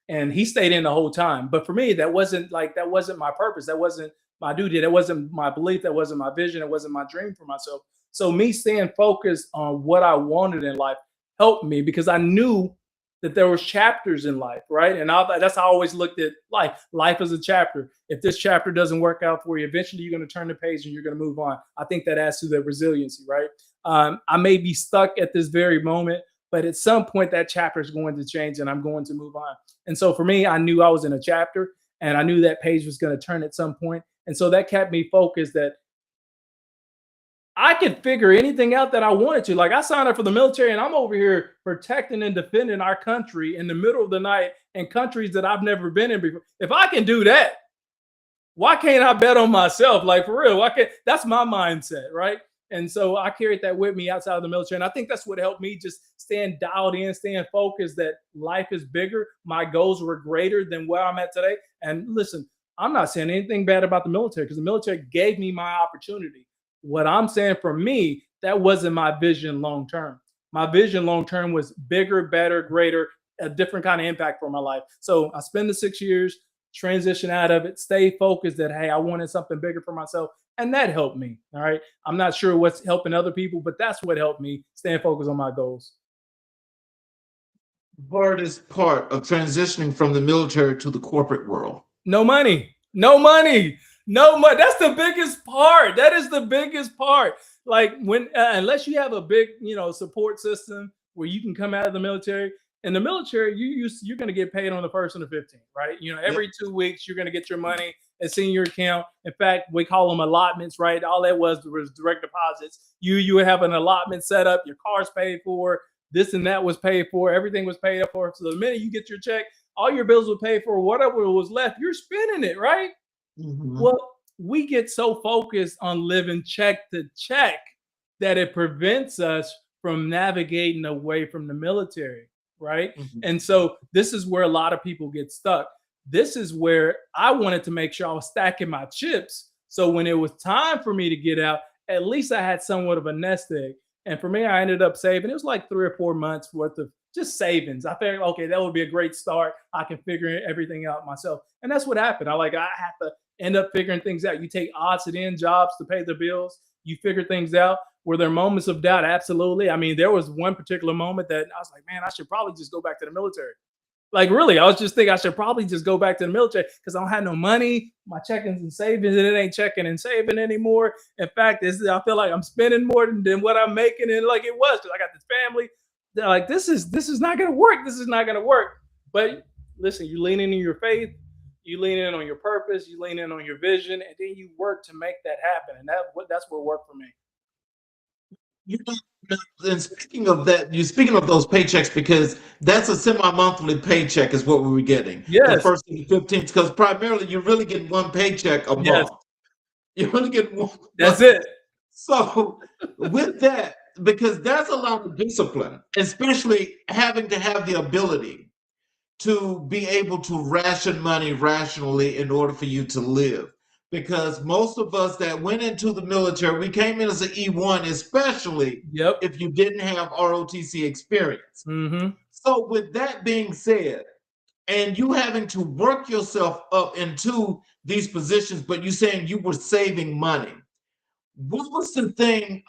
And he stayed in the whole time. But for me, that wasn't my purpose. That wasn't my duty. That wasn't my belief. That wasn't my vision. It wasn't my dream for myself. So me staying focused on what I wanted in life helped me, because I knew that there was chapters in life, right? And that's how I always looked at life. Life is a chapter. If this chapter doesn't work out for you, eventually you're going to turn the page and you're going to move on. I think that adds to the resiliency, right? I may be stuck at this very moment, but at some point that chapter is going to change and I'm going to move on. And so for me, I knew I was in a chapter and I knew that page was going to turn at some point. And so that kept me focused, that I could figure anything out that I wanted to. Like, I signed up for the military and I'm over here protecting and defending our country in the middle of the night in countries that I've never been in before. If I can do that, why can't I bet on myself? Like, for real, why can't? That's my mindset, right? And so I carried that with me outside of the military. And I think that's what helped me just staying dialed in, staying focused, that life is bigger. My goals were greater than where I'm at today. And listen, I'm not saying anything bad about the military, because the military gave me my opportunity. What I'm saying, for me, that wasn't my vision long term. My vision long term was bigger, better, greater, a different kind of impact for my life. So I spent the 6 years, transition out of it, stay focused that, hey, I wanted something bigger for myself. And that helped me. All right. I'm not sure what's helping other people, but that's what helped me staying focused on my goals. Hardest part of transitioning from the military to the corporate world? No money. No money. No money. That's the biggest part. That is the biggest part. Like, when unless you have a big, support system where you can come out of the military. In the military, you're going to get paid on the 1st and the 15th, right? Every 2 weeks, you're going to get your money. It's in your account. In fact, we call them allotments, right? All that was direct deposits. You would have an allotment set up. Your car's paid for. This and that was paid for. Everything was paid up for. So the minute you get your check, all your bills were paid for. Whatever was left, you're spending it, right? Mm-hmm. Well, we get so focused on living check to check that it prevents us from navigating away from the military, right? Mm-hmm. And so this is where a lot of people get stuck. This is where I wanted to make sure I was stacking my chips. So when it was time for me to get out, at least I had somewhat of a nest egg. And for me, I ended up saving. It was like 3 or 4 months worth of just savings. I figured, okay, that would be a great start. I can figure everything out myself. And that's what happened. I had to end up figuring things out. You take odds and end jobs to pay the bills. You figure things out. Were there moments of doubt? Absolutely. I mean, there was one particular moment that I was like, man, I should probably just go back to the military. Like, really, I was just thinking I should probably just go back to the military, because I don't have no money. My checkings and savings, and it ain't checking and saving anymore. In fact, I feel like I'm spending more than what I'm making, and like it was, because I got this family. They're like, this is not gonna work. This is not gonna work. But listen, you lean in your faith, you lean in on your purpose, you lean in on your vision, and then you work to make that happen. And that's what worked for me. And speaking of that, you're speaking of those paychecks, because that's a semi-monthly paycheck is what we were getting. Yes. The 1st and the 15th, because primarily you're really getting one paycheck a month. You're really getting one. That's it. So with that, because that's a lot of discipline, especially having to have the ability to be able to ration money rationally in order for you to live. Because most of us that went into the military, we came in as an E1, especially if you didn't have ROTC experience. Mm-hmm. So with that being said, and you having to work yourself up into these positions, but you saying you were saving money, what was the thing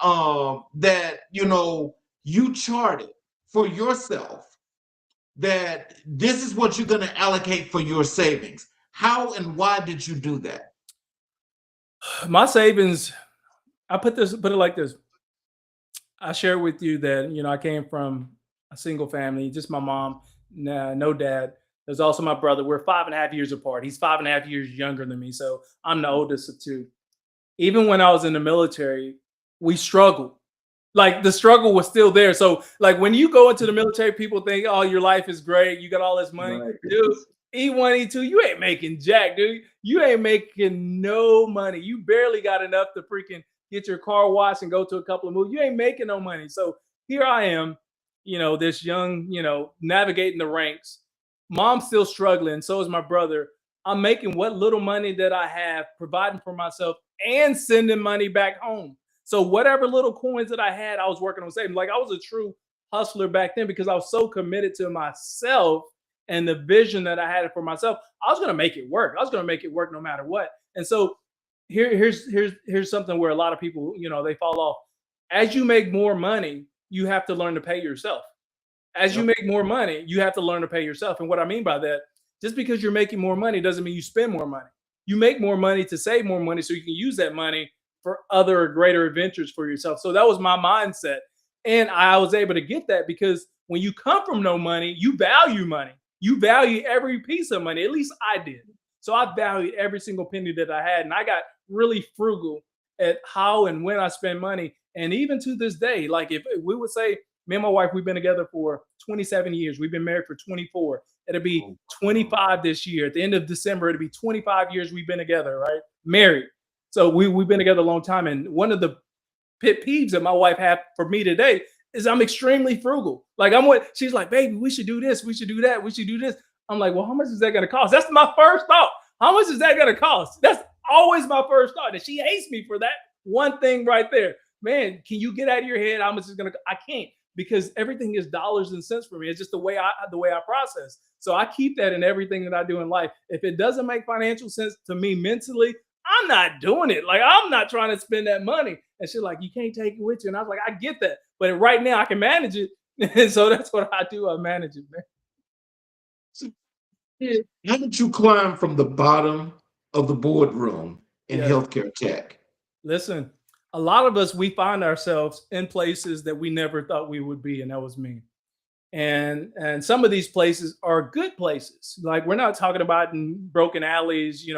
that you charted for yourself, that this is what you're going to allocate for your savings? How and why did you do that? My savings, I put it like this. I shared with you that, I came from a single family, just my mom, no dad. There's also my brother. We're 5.5 years apart. He's 5.5 years younger than me. So I'm the oldest of 2. Even when I was in the military, we struggled. Like, the struggle was still there. So like, when you go into the military, people think, oh, your life is great. You got all this money. Right. Dude, E1, E2, you ain't making jack, dude. You ain't making no money. You barely got enough to freaking get your car washed and go to a couple of movies. You ain't making no money. So here I am, this young, navigating the ranks. Mom's still struggling. So is my brother. I'm making what little money that I have, providing for myself, and sending money back home. So whatever little coins that I had, I was working on saving. Like I was a true hustler back then because I was so committed to myself and the vision that I had for myself. I was going to make it work. I was going to make it work no matter what. And so here's something where a lot of people, they fall off. As you make more money, you have to learn to pay yourself. As you make more money, you have to learn to pay yourself. And what I mean by that, just because you're making more money doesn't mean you spend more money. You make more money to save more money so you can use that money for other greater adventures for yourself. So that was my mindset. And I was able to get that because when you come from no money, you value money. You value every piece of money. At least I did. So I valued every single penny that I had. And I got really frugal at how and when I spend money. And even to this day, like if we would say, me and my wife, we've been together for 27 years. We've been married for 24. It'll be 25 this year. At the end of December, it'll be 25 years we've been together, right? Married. So we've been together a long time. And one of the pet peeves that my wife had for me today is I'm extremely frugal. Like she's like, baby, we should do this. We should do that. We should do this. I'm like, well, how much is that going to cost? That's my first thought. How much is that going to cost? That's always my first thought. And she hates me for that one thing right there. Man, can you get out of your head? How much is going to, I can't. Because everything is dollars and cents for me. It's just the way I process. So I keep that in everything that I do in life. If it doesn't make financial sense to me mentally, I'm not doing it. Like I'm not trying to spend that money. And she's like, you can't take it with you. And I was like, I get that. But right now I can manage it. And so that's what I do. I manage it, man. So, how did you climb from the bottom of the boardroom in healthcare tech? Listen, a lot of us, we find ourselves in places that we never thought we would be, and that was me. And some of these places are good places. Like we're not talking about in broken alleys,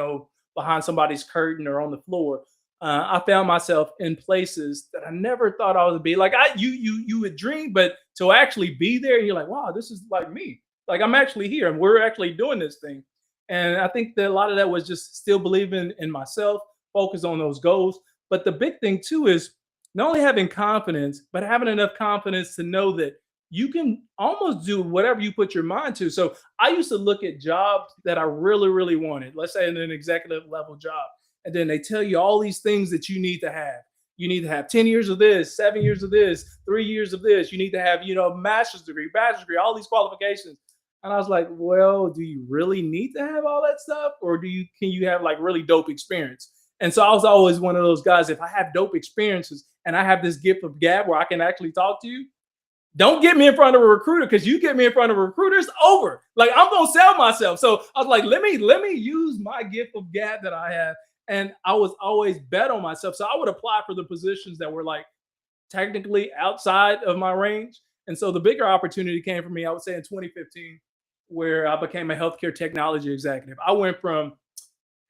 behind somebody's curtain or on the floor. I found myself in places that I never thought I would be. Like you would dream, but to actually be there, and you're like, wow, this is like me. Like I'm actually here, and we're actually doing this thing. And I think that a lot of that was just still believing in myself, focus on those goals. But the big thing too is not only having confidence, but having enough confidence to know that you can almost do whatever you put your mind to. So I used to look at jobs that I really, really wanted, let's say in an executive level job. And then they tell you all these things that you need to have. You need to have 10 years of this, 7 years of this, 3 years of this. You need to have, master's degree, bachelor's degree, all these qualifications. And I was like, well, do you really need to have all that stuff? Or can you have like really dope experience? And so I was always one of those guys, if I have dope experiences and I have this gift of gab where I can actually talk to you, don't get me in front of a recruiter, because you get me in front of a recruiter, it's over. Like I'm gonna sell myself. So I was like, let me use my gift of gab that I have. And I was always bet on myself. So I would apply for the positions that were like technically outside of my range. And so the bigger opportunity came for me, I would say in 2015, where I became a healthcare technology executive. I went from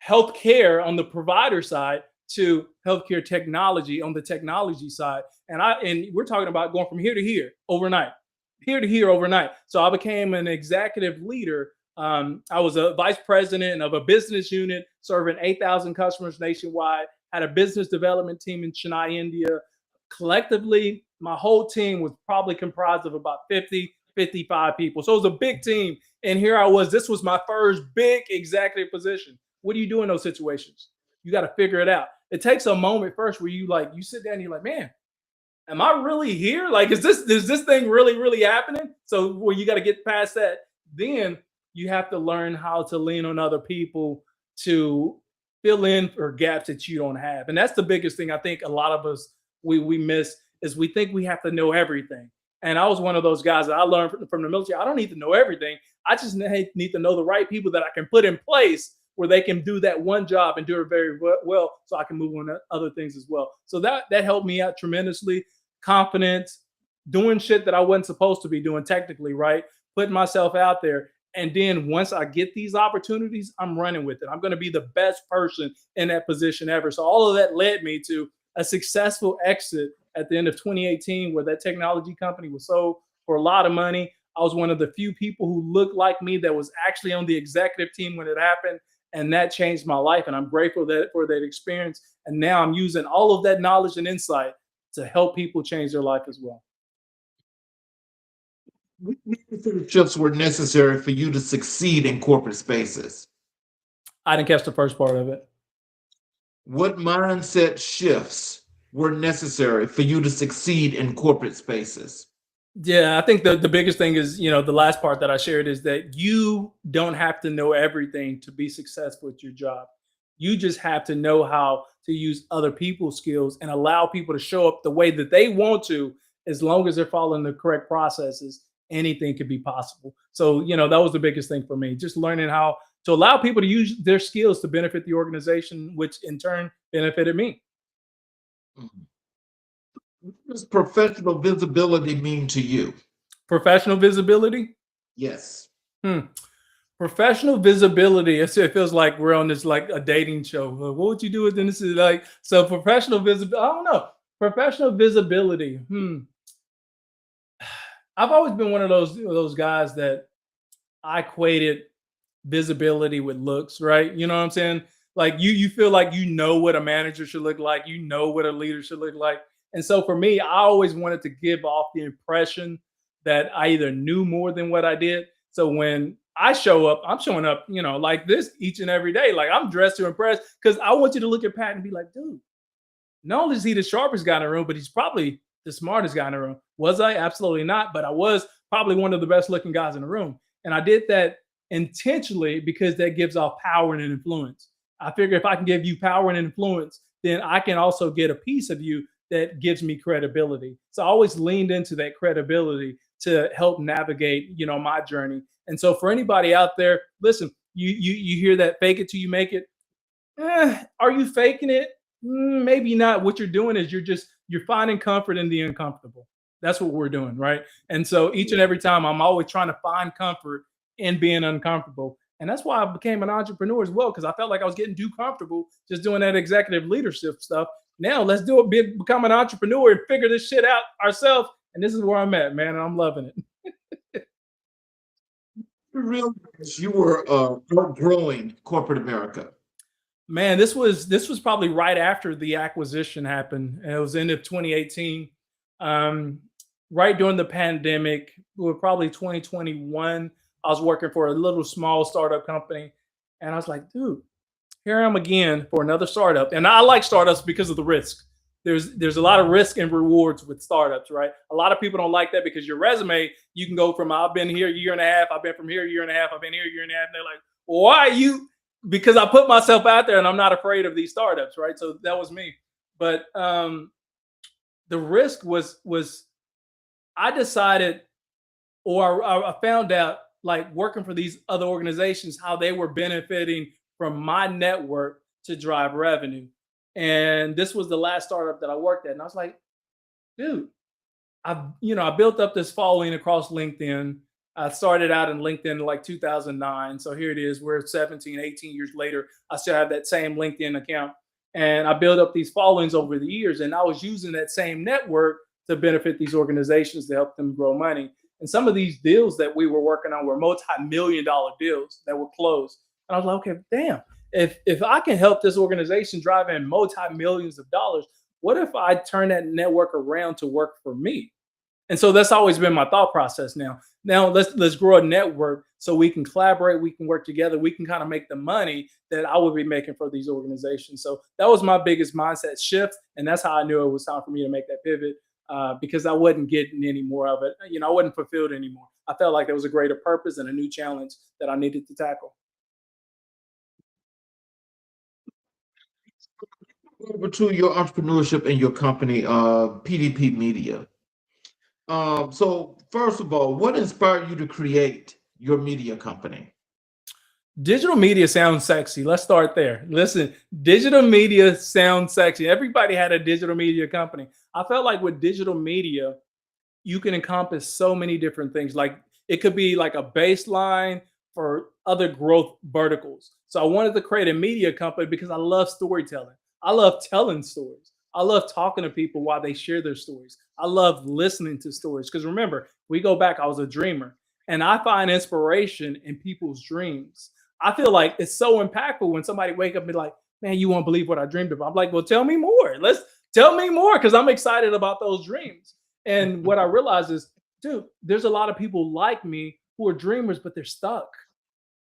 healthcare on the provider side to healthcare technology on the technology side. And we're talking about going from here to here overnight, here to here overnight. So I became an executive leader. I was a vice president of a business unit serving 8,000 customers nationwide, had a business development team in Chennai, India. Collectively, my whole team was probably comprised of about 50, 55 people. So it was a big team. And here I was, this was my first big executive position. What do you do in those situations? You got to figure it out. It takes a moment first where you sit down and you're like, man, am I really here? Like, is this thing really, really happening? So where you got to get past that, then you have to learn how to lean on other people to fill in for gaps that you don't have. And that's the biggest thing I think a lot of us, we miss, is we think we have to know everything. And I was one of those guys that I learned from the military. I don't need to know everything. I just need to know the right people that I can put in place where they can do that one job and do it very well, so I can move on to other things as well. So that helped me out tremendously. Confidence, doing shit that I wasn't supposed to be doing technically, right? Putting myself out there. And then once I get these opportunities, I'm running with it. I'm going to be the best person in that position ever. So all of that led me to a successful exit at the end of 2018, where that technology company was sold for a lot of money. I was one of the few people who looked like me that was actually on the executive team when it happened. And that changed my life. And I'm grateful for that experience. And now I'm using all of that knowledge and insight to help people change their life as well. What shifts were necessary for you to succeed in corporate spaces? I didn't catch the first part of it. What mindset shifts were necessary for you to succeed in corporate spaces? Yeah, I think the biggest thing is, the last part that I shared is that you don't have to know everything to be successful at your job. You just have to know how to use other people's skills and allow people to show up the way that they want to, as long as they're following the correct processes, anything could be possible. So, that was the biggest thing for me, just learning how to allow people to use their skills to benefit the organization, which in turn benefited me. Mhm. What does professional visibility mean to you? Professional visibility. Yes. Hmm. Professional visibility. It feels like we're on this like a dating show. What would you do with this? Is like so professional visibility. I don't know. Professional visibility. I've always been one of those guys that I equated visibility with looks, right? You know what I'm saying? Like you feel like what a manager should look like, what a leader should look like. And so for me, I always wanted to give off the impression that I either knew more than what I did. So when I show up, I'm showing up, like this each and every day. Like I'm dressed to impress because I want you to look at Pat and be like, dude, not only is he the sharpest guy in the room, but he's probably the smartest guy in the room. Was I? Absolutely not. But I was probably one of the best looking guys in the room. And I did that intentionally because that gives off power and influence. I figure if I can give you power and influence, then I can also get a piece of you that gives me credibility. So I always leaned into that credibility to help navigate, my journey. And so for anybody out there, listen, you hear that fake it till you make it. Are you faking it? Maybe not. What you're doing is you're finding comfort in the uncomfortable. That's what we're doing, right? And so each and every time I'm always trying to find comfort in being uncomfortable. And that's why I became an entrepreneur as well, because I felt like I was getting too comfortable just doing that executive leadership stuff. Now let's do it, become an entrepreneur and figure this shit out ourselves. And this is where I'm at, man. And I'm loving it. You realize you were outgrowing corporate America. Man, this was probably right after the acquisition happened. It was end of 2018, um, right during the pandemic. We were probably 2021. I was working for a little small startup company, and I was like, dude, here I am again for another startup. And I like startups because of the risk. There's a lot of risk and rewards with startups, right? A lot of people don't like that because your resume, you can go from I've been here a year and a half, I've been from here a year and a half, I've been here a year and a half, and they're like, why are you? Because I put myself out there and I'm not afraid of these startups, right? So that was me. But the risk was I decided, or I found out, like working for these other organizations, how they were benefiting from my network to drive revenue. And this was the last startup that I worked at, and I was like, dude, I built up this following across LinkedIn. I started out in LinkedIn in like 2009. So here it is. We're 17, 18 years later. I still have that same LinkedIn account. And I built up these followings over the years. And I was using that same network to benefit these organizations to help them grow money. And some of these deals that we were working on were multi-million-dollar deals that were closed. And I was like, okay, damn, if I can help this organization drive in multi-millions of dollars, what if I turn that network around to work for me? And so that's always been my thought process now. Now let's grow a network so we can collaborate, we can work together, we can kind of make the money that I would be making for these organizations. So that was my biggest mindset shift, and that's how I knew it was time for me to make that pivot, because I wasn't getting any more of it. I wasn't fulfilled anymore. I felt like there was a greater purpose and a new challenge that I needed to tackle. Over to your entrepreneurship and your company, PDP Media. So first of all, what inspired you to create your media company? Digital media sounds sexy. Let's start there. Listen, digital media sounds sexy. Everybody had a digital media company. I felt like with digital media, you can encompass so many different things. Like it could be like a baseline for other growth verticals. So I wanted to create a media company because I love storytelling. I love telling stories. I love talking to people while they share their stories. I love listening to stories because remember, we go back, I was a dreamer and I find inspiration in people's dreams. I feel like it's so impactful when somebody wake up and be like, man, you won't believe what I dreamed of. I'm like, well, tell me more. Let's tell me more because I'm excited about those dreams. And what I realized is, dude, there's a lot of people like me who are dreamers, but they're stuck.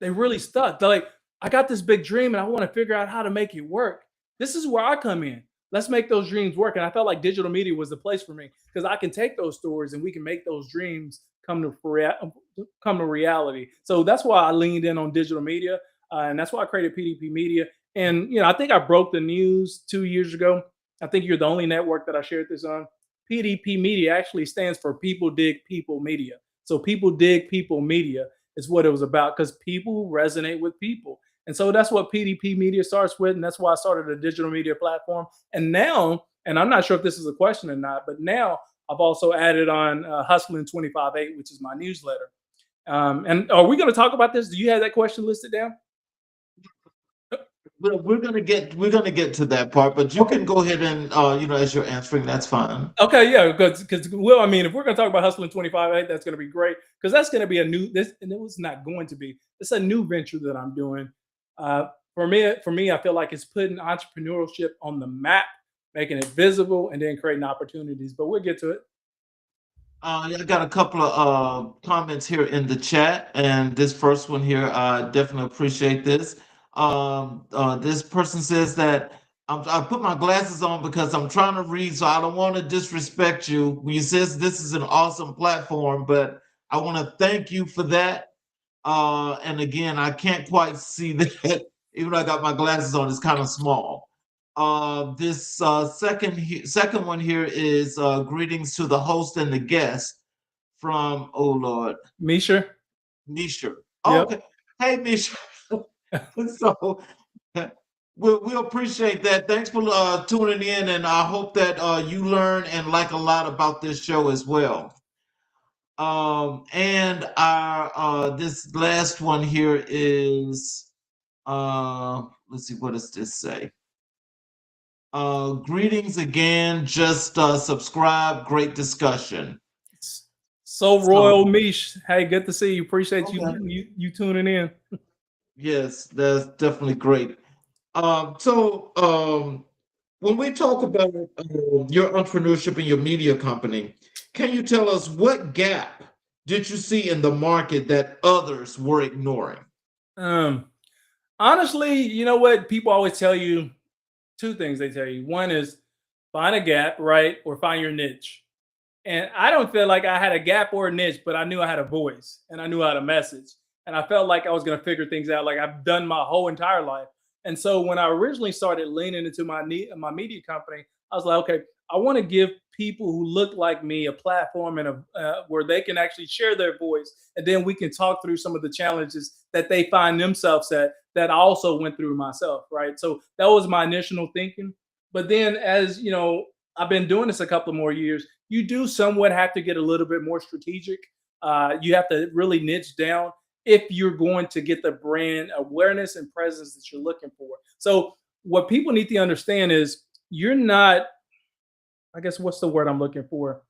They really stuck. They're like, I got this big dream and I want to figure out how to make it work. This is where I come in. Let's make those dreams work. And I felt like digital media was the place for me because I can take those stories and we can make those dreams come to reality. So that's why I leaned in on digital media, and that's why I created PDP Media. And I think I broke the news 2 years ago. I think you're the only network that I shared this on. PDP Media actually stands for People Dig People Media. So People Dig People Media is what it was about because people resonate with people. And so that's what PDP Media starts with. And that's why I started a digital media platform. And now, and I'm not sure if this is a question or not, but now I've also added on Hustling 25/8, which is my newsletter. And are we going to talk about this? Do you have that question listed down? We're gonna get to that part, but you can go ahead and as you're answering, that's fine. Okay, yeah, because well, I mean, if we're going to talk about Hustling 25/8, that's going to be great because that's going to be a new this, and it was not going to be. It's a new venture that I'm doing. For me, I feel like it's putting entrepreneurship on the map, making it visible, and then creating opportunities. But we'll get to it. I got a couple of comments here in the chat, and this first one here, I definitely appreciate this. This person says that I put my glasses on because I'm trying to read, so I don't want to disrespect you. When you says this is an awesome platform, but I want to thank you for that. And again, I can't quite see that, even though I got my glasses on, it's kind of small. This second one here is greetings to the host and the guest from, oh Lord, Misha. Misha. Yep. Okay. Hey, Misha. So we appreciate that. Thanks for tuning in, and I hope that you learn and like a lot about this show as well. And our this last one here is let's see, what does this say? Greetings again. Just subscribe. Great discussion. So Royal Mish. Hey, good to see you. Appreciate you tuning in. Yes, that's definitely great. When we talk about your entrepreneurship and your media company, can you tell us what gap did you see in the market that others were ignoring? Honestly, you know what? People always tell you two things. They tell you one is find a gap, right? Or find your niche. And I don't feel like I had a gap or a niche, but I knew I had a voice and I knew how to message. And I felt like I was going to figure things out like I've done my whole entire life. And so when I originally started leaning into my media company, I was like, okay, I want to give people who look like me a platform and where they can actually share their voice. And then we can talk through some of the challenges that they find themselves at that I also went through myself, right? So that was my initial thinking. But then as, I've been doing this a couple more years, you do somewhat have to get a little bit more strategic. You have to really niche down if you're going to get the brand awareness and presence that you're looking for. So what people need to understand is you're not, I guess, what's the word I'm looking for?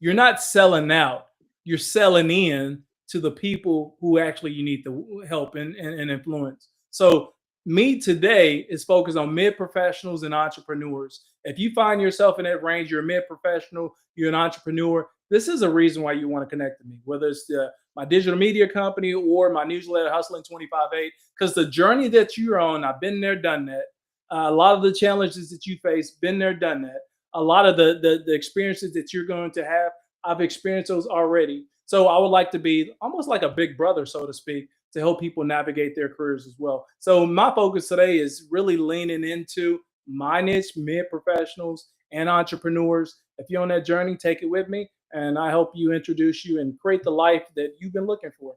You're not selling out. You're selling in to the people who actually you need to help and influence. So me today is focused on mid-professionals and entrepreneurs. If you find yourself in that range, you're a mid-professional, you're an entrepreneur, this is a reason why you want to connect to me, whether it's my digital media company or my newsletter, Hustling 25/8, because the journey that you're on, I've been there, done that. A lot of the challenges that you face, been there, done that. A lot of the experiences that you're going to have, I've experienced those already. So I would like to be almost like a big brother, so to speak, to help people navigate their careers as well. So my focus today is really leaning into my niche, mid-professionals and entrepreneurs. If you're on that journey, take it with me, and I help you introduce you and create the life that you've been looking for.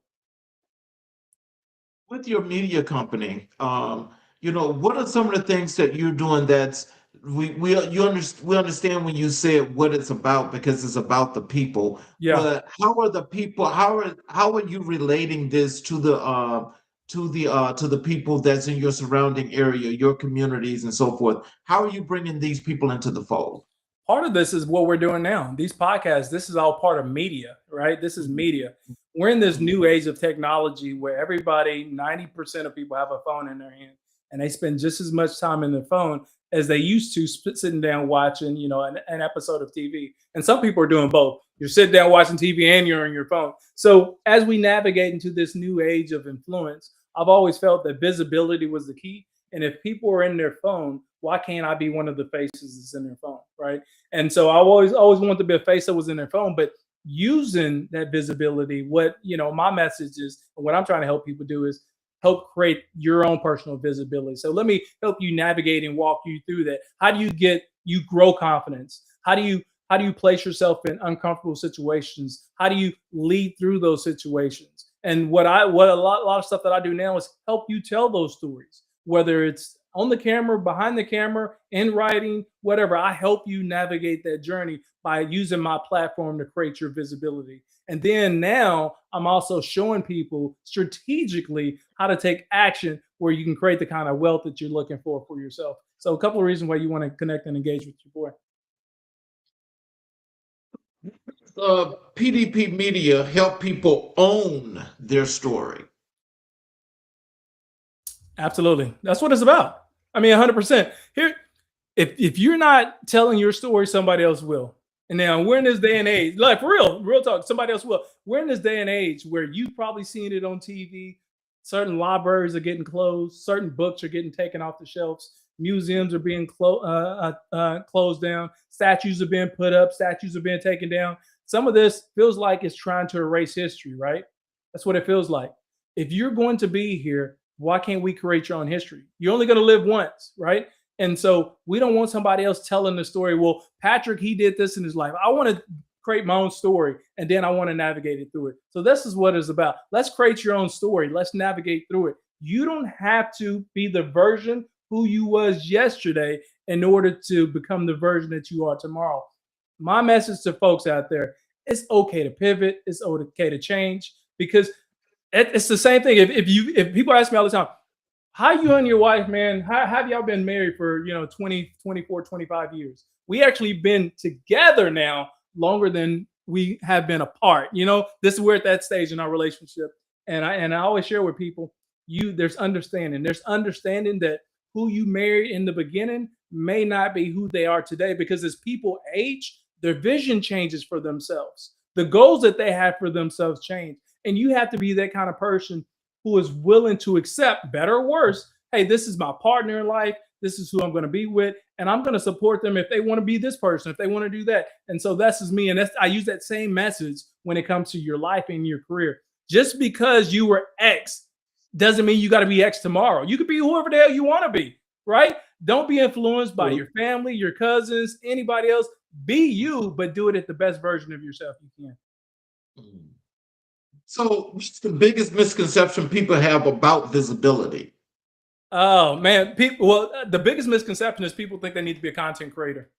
With your media company, what are some of the things that you're doing that's we understand when you said what it's about because it's about the people. Yeah. But how are the people? How are you relating this to the people that's in your surrounding area, your communities, and so forth? How are you bringing these people into the fold? Part of this is what we're doing now. These podcasts, this is all part of media, right? This is media. We're in this new age of technology where everybody, 90% of people have a phone in their hand, and they spend just as much time in their phone as they used to sitting down watching, an episode of TV. And some people are doing both. You're sitting down watching TV and you're on your phone. So as we navigate into this new age of influence, I've always felt that visibility was the key. And if people are in their phone, why can't I be one of the faces that's in their phone, right? And so I always wanted to be a face that was in their phone, but using that visibility, what my message is, and what I'm trying to help people do is help create your own personal visibility. So let me help you navigate and walk you through that. How do you grow confidence? How do you place yourself in uncomfortable situations? How do you lead through those situations? And what a lot of stuff that I do now is help you tell those stories, whether it's on the camera, behind the camera, in writing, whatever. I help you navigate that journey by using my platform to create your visibility. And then now I'm also showing people strategically how to take action where you can create the kind of wealth that you're looking for yourself. So a couple of reasons why you want to connect and engage with your boy. PDP Media help people own their story. Absolutely. That's what it's about. I mean, 100%. Here, if you're not telling your story, somebody else will. And now we're in this day and age, like for real talk, somebody else will. We're in this day and age where you've probably seen it on TV. Certain libraries are getting closed. Certain books are getting taken off the shelves. Museums are being closed down. Statues are being put up. Statues are being taken down. Some of this feels like it's trying to erase history, right? That's what it feels like. If you're going to be here, why can't we create your own history? You're only going to live once, right? And so we don't want somebody else telling the story. Well, Patrick, he did this in his life. I want to create my own story, and then I want to navigate it through it. So this is what it's about. Let's create your own story. Let's navigate through it. You don't have to be the version who you was yesterday in order to become the version that you are tomorrow. My message to folks out there, it's okay to pivot. It's okay to change, because it's the same thing. If people ask me all the time, how you and your wife, man, how have y'all been married for 20, 24, 25 years? We actually been together now longer than we have been apart. This is we're at that stage in our relationship. And I always share with people, there's understanding. There's understanding that who you married in the beginning may not be who they are today, because as people age, their vision changes for themselves. The goals that they have for themselves change. And you have to be that kind of person who is willing to accept, better or worse, hey, this is my partner in life. This is who I'm going to be with. And I'm going to support them if they want to be this person, if they want to do that. And so that's just me. And I use that same message when it comes to your life and your career. Just because you were X doesn't mean you got to be X tomorrow. You could be whoever the hell you want to be, right? Don't be influenced by your family, your cousins, anybody else. Be you, but do it at the best version of yourself you can. So what's the biggest misconception people have about visibility? Oh man, the biggest misconception is people think they need to be a content creator.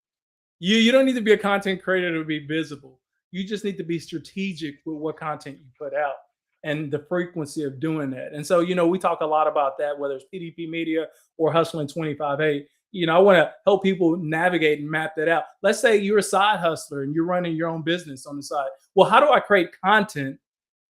You don't need to be a content creator to be visible. You just need to be strategic with what content you put out and the frequency of doing that. And so, we talk a lot about that, whether it's PDP Media or Hustling 25/8. I want to help people navigate and map that out. Let's say you're a side hustler and you're running your own business on the side. Well, how do I create content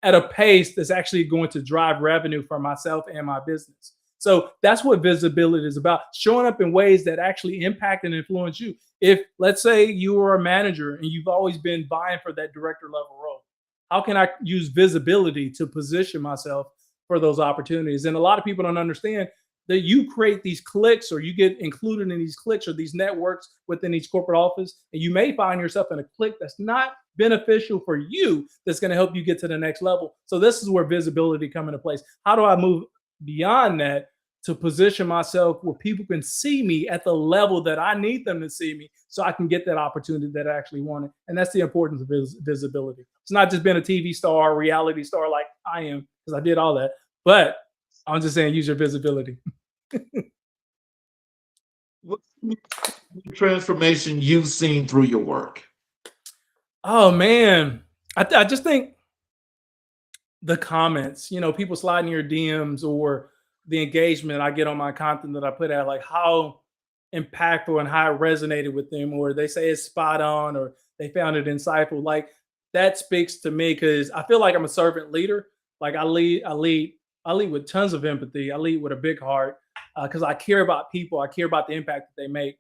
at a pace that's actually going to drive revenue for myself and my business? So that's what visibility is about, showing up in ways that actually impact and influence you. If, let's say, you are a manager and you've always been vying for that director level role, how can I use visibility to position myself for those opportunities? And a lot of people don't understand that you create these cliques, or you get included in these cliques or these networks within each corporate office, and you may find yourself in a clique that's not beneficial for you, that's going to help you get to the next level. So this is where visibility come into place. How do I move beyond that to position myself where people can see me at the level that I need them to see me, so I can get that opportunity that I actually wanted? And that's the importance of visibility. It's not just being a TV star or reality star like I am, because I did all that, but I'm just saying, use your visibility. What's the transformation you've seen through your work? Oh man, I just think the comments, people sliding your DMs, or the engagement I get on my content that I put out, like how impactful and how it resonated with them, or they say it's spot on, or they found it insightful. Like that speaks to me, because I feel like I'm a servant leader. Like I lead with tons of empathy. I lead with a big heart, because I care about people. I care about the impact that they make.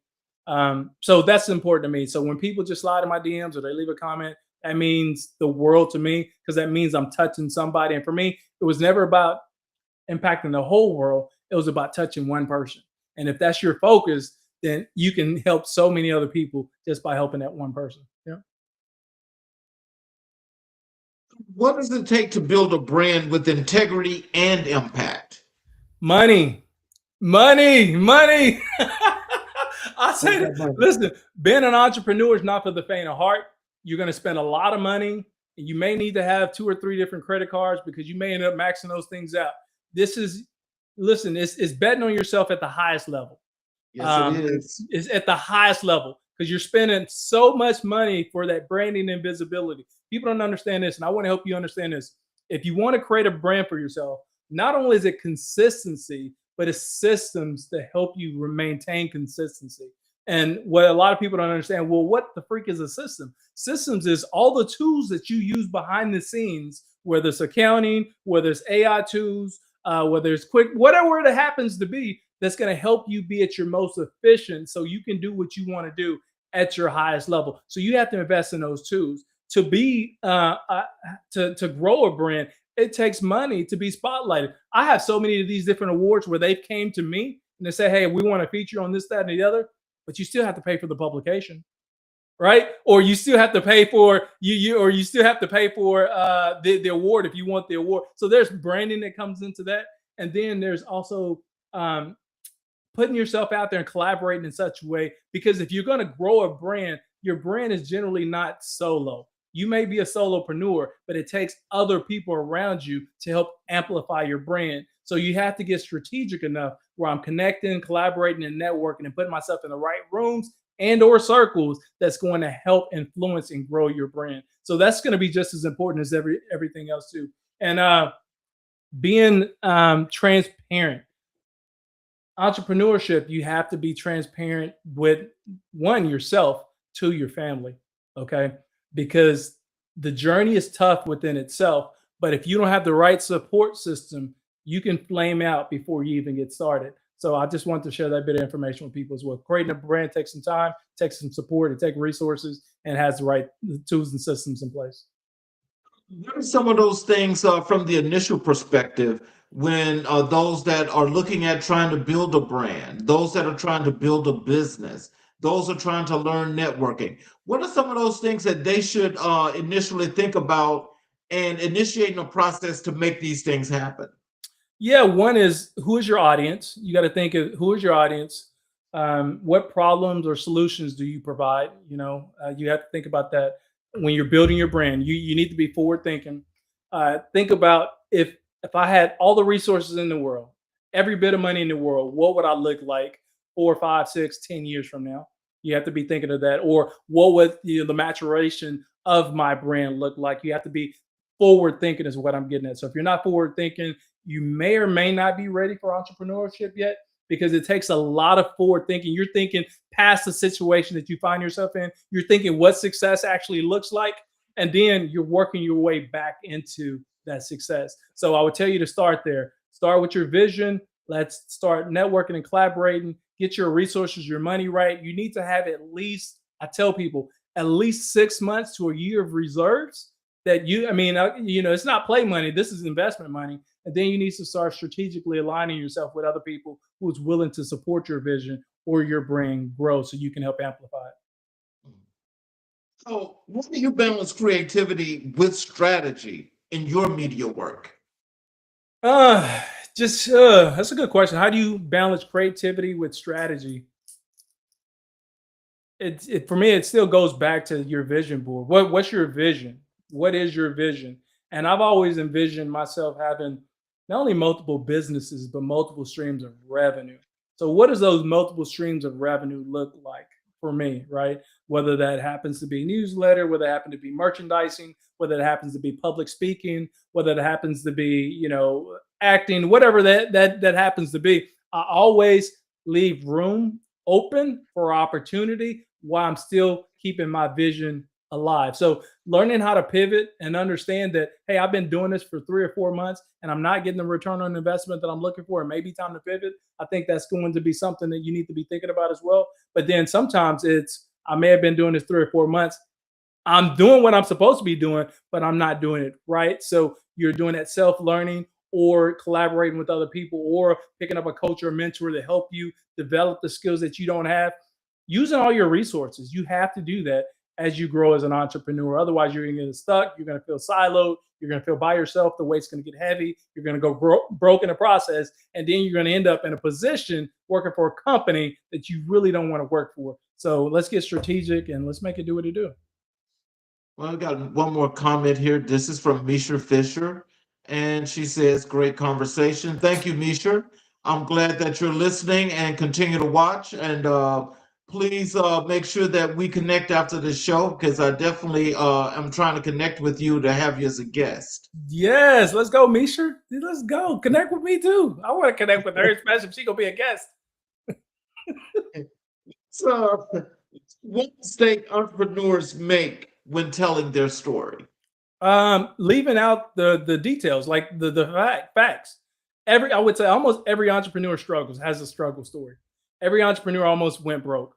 So that's important to me. So when people just slide in my DMs or they leave a comment, that means the world to me, because that means I'm touching somebody. And for me, it was never about impacting the whole world. It was about touching one person. And if that's your focus, then you can help so many other people just by helping that one person. Yeah. What does it take to build a brand with integrity and impact? Money, money. I say that, listen, being an entrepreneur is not for the faint of heart. You're going to spend a lot of money, and you may need to have 2 or 3 different credit cards because you may end up maxing those things out. This is, listen, it's betting on yourself at the highest level. Yes, it is. It's at the highest level because you're spending so much money for that branding and visibility. People don't understand this, and I want to help you understand this. If you want to create a brand for yourself, not only is it consistency, but it's systems to help you maintain consistency. And what a lot of people don't understand, well, what the freak is a system? Systems is all the tools that you use behind the scenes, whether it's accounting, whether it's AI tools, whether it's quick, whatever it happens to be, that's going to help you be at your most efficient so you can do what you want to do at your highest level. So you have to invest in those tools to be to grow a brand. It takes money to be spotlighted. I have so many of these different awards where they came to me and they say, hey, we want to feature on this, that, and the other, but you still have to pay for the publication, right? Or you still have to pay for you still have to pay for the award if you want the award. So there's branding that comes into that. And then there's also putting yourself out there and collaborating in such a way, because if you're going to grow a brand, your brand is generally not solo. You may be a solopreneur, but it takes other people around you to help amplify your brand. So you have to get strategic enough where I'm connecting, collaborating, and networking and putting myself in the right rooms and or circles that's going to help influence and grow your brand. So that's going to be just as important as everything else too. And being transparent. Entrepreneurship, you have to be transparent with yourself, to your family, okay? Because the journey is tough within itself, but if you don't have the right support system, you can flame out before you even get started. So I just want to share that bit of information with people as well. Creating a brand takes some time, takes some support, it takes resources, and has the right tools and systems in place. What are some of those things from the initial perspective when those that are looking at trying to build a brand, those that are trying to build a business, those are trying to learn networking? What are some of those things that they should initially think about and initiating a process to make these things happen? Yeah, one is, who is your audience? You got to think of who is your audience. What problems or solutions do you provide? You have to think about that when you're building your brand. You need to be forward thinking. Think about if I had all the resources in the world, every bit of money in the world, what would I look like 4, 5, 6, 10 years from now? You have to be thinking of that. Or what would the maturation of my brand look like? You have to be forward thinking is what I'm getting at. So if you're not forward thinking, you may or may not be ready for entrepreneurship yet, because it takes a lot of forward thinking. You're thinking past the situation that you find yourself in. You're thinking what success actually looks like, and then you're working your way back into that success. So I would tell you to start there. Start with your vision. Let's start networking and collaborating. Get your resources, your money right. You need to have at least, I tell people, at least 6 months to a year of reserves that it's not play money. This is investment money. And then you need to start strategically aligning yourself with other people who's willing to support your vision or your brand grow so you can help amplify it. So, how do you balance creativity with strategy in your media work? That's a good question. How do you balance creativity with strategy? For me, it still goes back to your vision board. What's your vision? What is your vision? And I've always envisioned myself having not only multiple businesses, but multiple streams of revenue. So what does those multiple streams of revenue look like for me, right? Whether that happens to be newsletter, whether it happens to be merchandising, whether it happens to be public speaking, whether it happens to be, acting, whatever that happens to be. I always leave room open for opportunity while I'm still keeping my vision alive. So learning how to pivot and understand that, hey, I've been doing this for 3 or 4 months and I'm not getting the return on investment that I'm looking for. It may be time to pivot. I think that's going to be something that you need to be thinking about as well. But then sometimes I may have been doing this 3 or 4 months. I'm doing what I'm supposed to be doing, but I'm not doing it right. So you're doing that self-learning, or collaborating with other people, or picking up a coach or mentor to help you develop the skills that you don't have. Using all your resources, you have to do that as you grow as an entrepreneur. Otherwise, you're going to get stuck. You're going to feel siloed. You're going to feel by yourself. The weight's going to get heavy. You're going to go broke in the process. And then you're going to end up in a position working for a company that you really don't want to work for. So let's get strategic and let's make it do what it do. Well, I got one more comment here. This is from Misha Fisher, and she says, great conversation. Thank you, Misha. I'm glad that you're listening and continue to watch. And please make sure that we connect after the show, because I definitely am trying to connect with you to have you as a guest. Yes, let's go, Misha. Let's go. Connect with me too. I want to connect with her, especially if she's going to be a guest. So, what mistake entrepreneurs make when telling their story? Leaving out the details, like the facts. I would say almost every entrepreneur has a struggle story. Every entrepreneur almost went broke.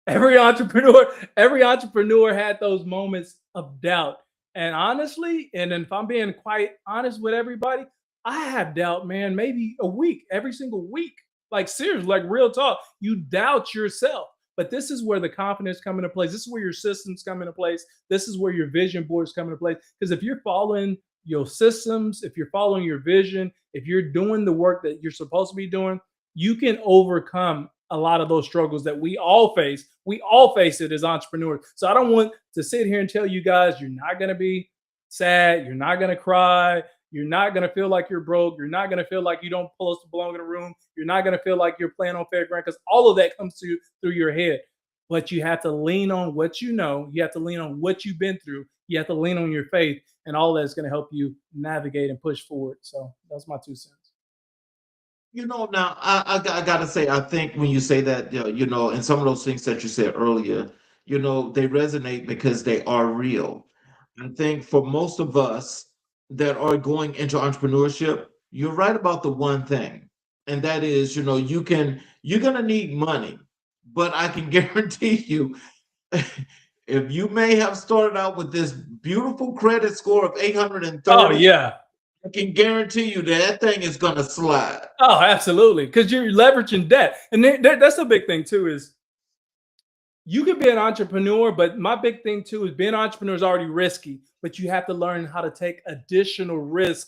Every entrepreneur had those moments of doubt. And honestly, and if I'm being quite honest with everybody, I have doubt, man, maybe a week, every single week. Like seriously, like real talk. You doubt yourself. But this is where the confidence come into place. This is where your systems come into place. This is where your vision boards come into place. Because if you're following your systems, if you're following your vision, if you're doing the work that you're supposed to be doing, you can overcome a lot of those struggles that we all face. We all face it as entrepreneurs. So I don't want to sit here and tell you guys you're not going to be sad. You're not going to cry. You're not going to feel like you're broke. You're not going to feel like you don't supposed to belong in a room. You're not going to feel like you're playing on fair ground, because all of that comes through your head. But you have to lean on what you know. You have to lean on what you've been through. You have to lean on your faith, and all that's going to help you navigate and push forward. So that's my 2 cents. Now I got to say, I think when you say that, and some of those things that you said earlier, they resonate because they are real. I think for most of us that are going into entrepreneurship, you're right about the one thing, and that is, you're going to need money, but I can guarantee you, if you may have started out with this beautiful credit score of 830, Oh yeah. I can guarantee you that thing is going to slide. Oh, absolutely. Because you're leveraging debt. And that's the big thing too, is you can be an entrepreneur, but my big thing too is being an entrepreneur is already risky, but you have to learn how to take additional risk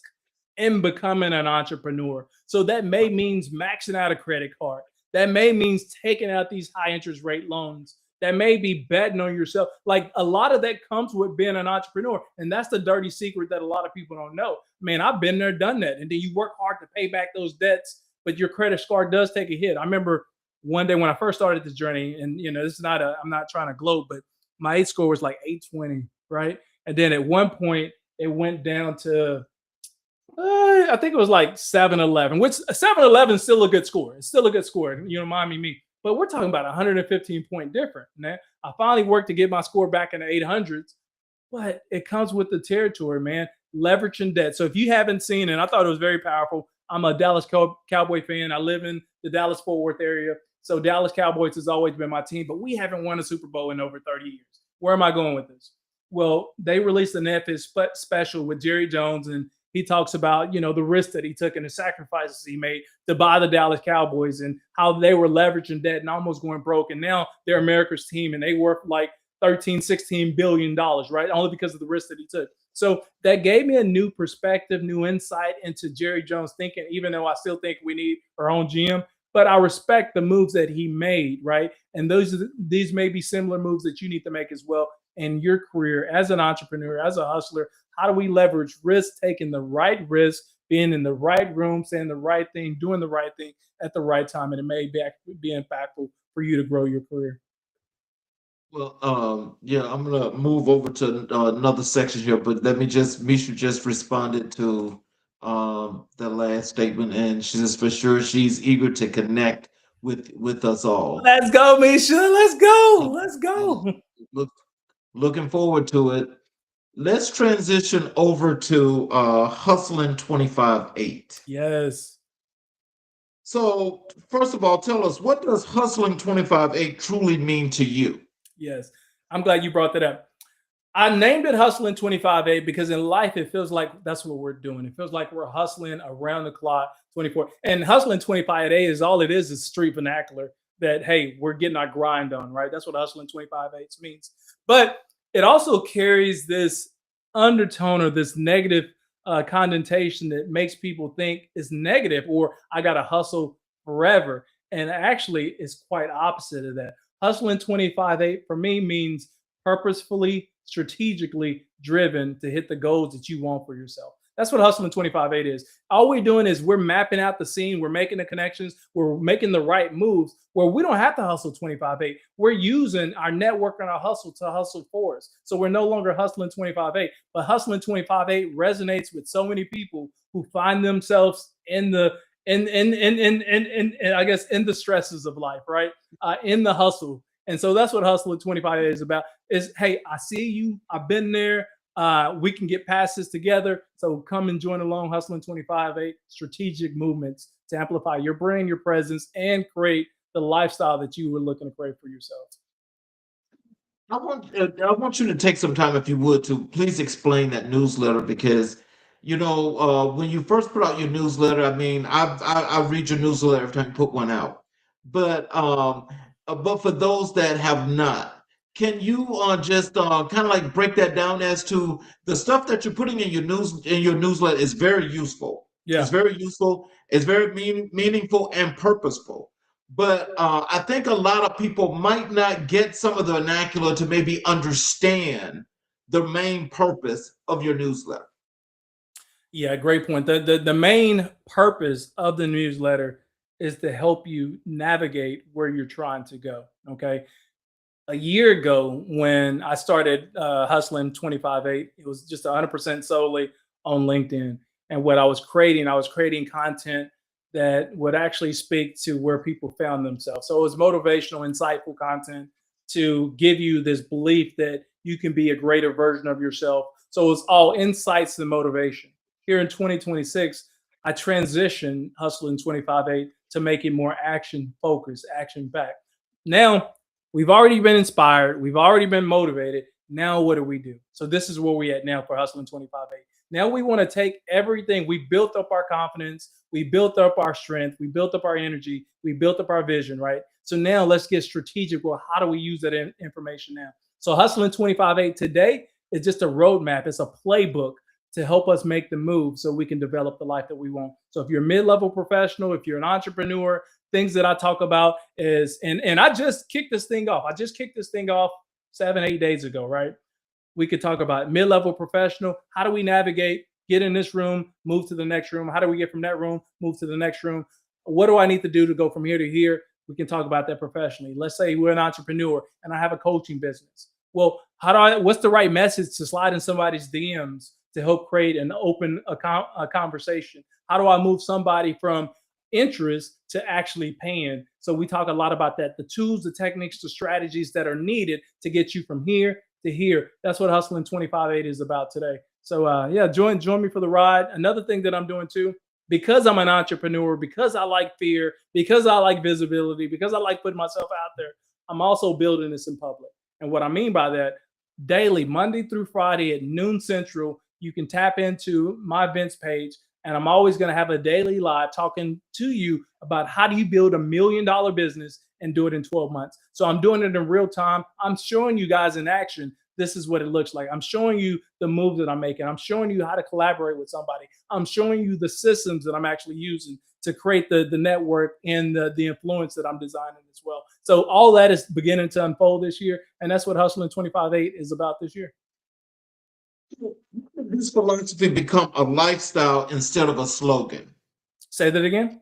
in becoming an entrepreneur. So that may means maxing out a credit card. That may means taking out these high interest rate loans. That may be betting on yourself. Like a lot of that comes with being an entrepreneur. And that's the dirty secret that a lot of people don't know. Man, I've been there, done that. And then you work hard to pay back those debts, but your credit score does take a hit. I remember one day when I first started this journey, and this is I'm not trying to gloat, but my 8 score was like 820, right? And then at one point it went down to I think it was like 711, which 711 is still a good score. It's still a good score. You don't mind me. But we're talking about 115 point difference. Man, I finally worked to get my score back in the 800s, but it comes with the territory, man. Leveraging debt. So if you haven't seen it, I thought it was very powerful. I'm a Dallas Cowboy fan. I live in the Dallas-Fort Worth area. So Dallas Cowboys has always been my team, but we haven't won a Super Bowl in over 30 years. Where am I going with this? Well, they released a Netflix special with Jerry Jones, and he talks about, the risk that he took and the sacrifices he made to buy the Dallas Cowboys, and how they were leveraging debt and almost going broke. And now they're America's team, and they worth like $13-16 billion, right? Only because of the risk that he took. So that gave me a new perspective, new insight into Jerry Jones thinking, even though I still think we need our own GM, but I respect the moves that he made, right? And these may be similar moves that you need to make as well in your career as an entrepreneur, as a hustler. How do we leverage risk, taking the right risk, being in the right room, saying the right thing, doing the right thing at the right time, and it may be impactful for you to grow your career. Well, yeah, I'm gonna move over to another section here, but Misha just responded to the last statement, and she says for sure she's eager to connect with us all. Let's go, Misha. Let's go. Let's go. Looking forward to it. Let's transition over to Hustling 25-8. Yes. So first of all, tell us, what does Hustling 25-8 truly mean to you? Yes. I'm glad you brought that up. I named it Hustling 25/8 because in life it feels like that's what we're doing. It feels like we're hustling around the clock 24. And Hustling 25/8 is all it is street vernacular that hey, we're getting our grind on, right? That's what Hustling 25/8 means. But it also carries this undertone or this negative connotation that makes people think it's negative or I got to hustle forever. And actually, it's quite opposite of that. Hustling 25/8 for me means purposefully, strategically driven to hit the goals that you want for yourself. That's what Hustling 25/8 is. All we're doing is we're mapping out the scene, we're making the connections, we're making the right moves where we don't have to hustle 25/8. We're using our network and our hustle to hustle for us. So we're no longer hustling 25/8, but Hustling 25/8 resonates with so many people who find themselves in the in I guess in the stresses of life, right? In the hustle. And so that's what Hustling 25/8 is about. Is hey, I see you, I've been there. We can get past this together. So come and join along Hustling 25/8 strategic movements to amplify your brand, your presence, and create the lifestyle that you were looking to create for yourself. I want you to take some time, if you would, to please explain that newsletter because, when you first put out your newsletter, I mean, I read your newsletter every time you put one out, but for those that have not, can you just kind of like break that down as to the stuff that you're putting in your newsletter is very useful. It's Yeah. very useful. It's very meaningful and purposeful. But I think a lot of people might not get some of the vernacular to maybe understand the main purpose of your newsletter. Yeah, great point. The main purpose of the newsletter is to help you navigate where you're trying to go. Okay. A year ago, when I started hustling 25/8, it was just 100% solely on LinkedIn. And what I was creating content that would actually speak to where people found themselves. So it was motivational, insightful content to give you this belief that you can be a greater version of yourself. So it was all insights and motivation. Here in 2026, I transitioned Hustling 25/8 to make it more action focused, action backed. Now, we've already been inspired, we've already been motivated. Now, what do we do? So, this is where we at now for Hustling 25/8. Now, we want to take everything, we built up our confidence, we built up our strength, we built up our energy, we built up our vision, right? So, now let's get strategic. Well, how do we use that information now? So, Hustling 25/8 today is just a roadmap, it's a playbook to help us make the move so we can develop the life that we want. So if you're a mid-level professional, if you're an entrepreneur, things that I talk about is, and I just kicked this thing off. I just kicked this thing off 7, 8 days ago, right? We could talk about mid-level professional. How do we navigate, get in this room, move to the next room? How do we get from that room, move to the next room? What do I need to do to go from here to here? We can talk about that professionally. Let's say we're an entrepreneur and I have a coaching business. Well, what's the right message to slide in somebody's DMs to help create an open a conversation? How do I move somebody from interest to actually paying? So we talk a lot about that, the tools, the techniques, the strategies that are needed to get you from here to here. That's what Hustling 25/8 is about today. So yeah, join me for the ride. Another thing that I'm doing too, because I'm an entrepreneur, because I like fear, because I like visibility, because I like putting myself out there, I'm also building this in public. And what I mean by that, daily, Monday through Friday at noon Central, you can tap into my events page. And I'm always going to have a daily live talking to you about how do you build $1 million business and do it in 12 months. So I'm doing it in real time. I'm showing you guys in action. This is what it looks like. I'm showing you the moves that I'm making. I'm showing you how to collaborate with somebody. I'm showing you the systems that I'm actually using to create the network and the influence that I'm designing as well. So all that is beginning to unfold this year. And that's what Hustling 25/8 is about this year. This philosophy become a lifestyle instead of a slogan? Say that again.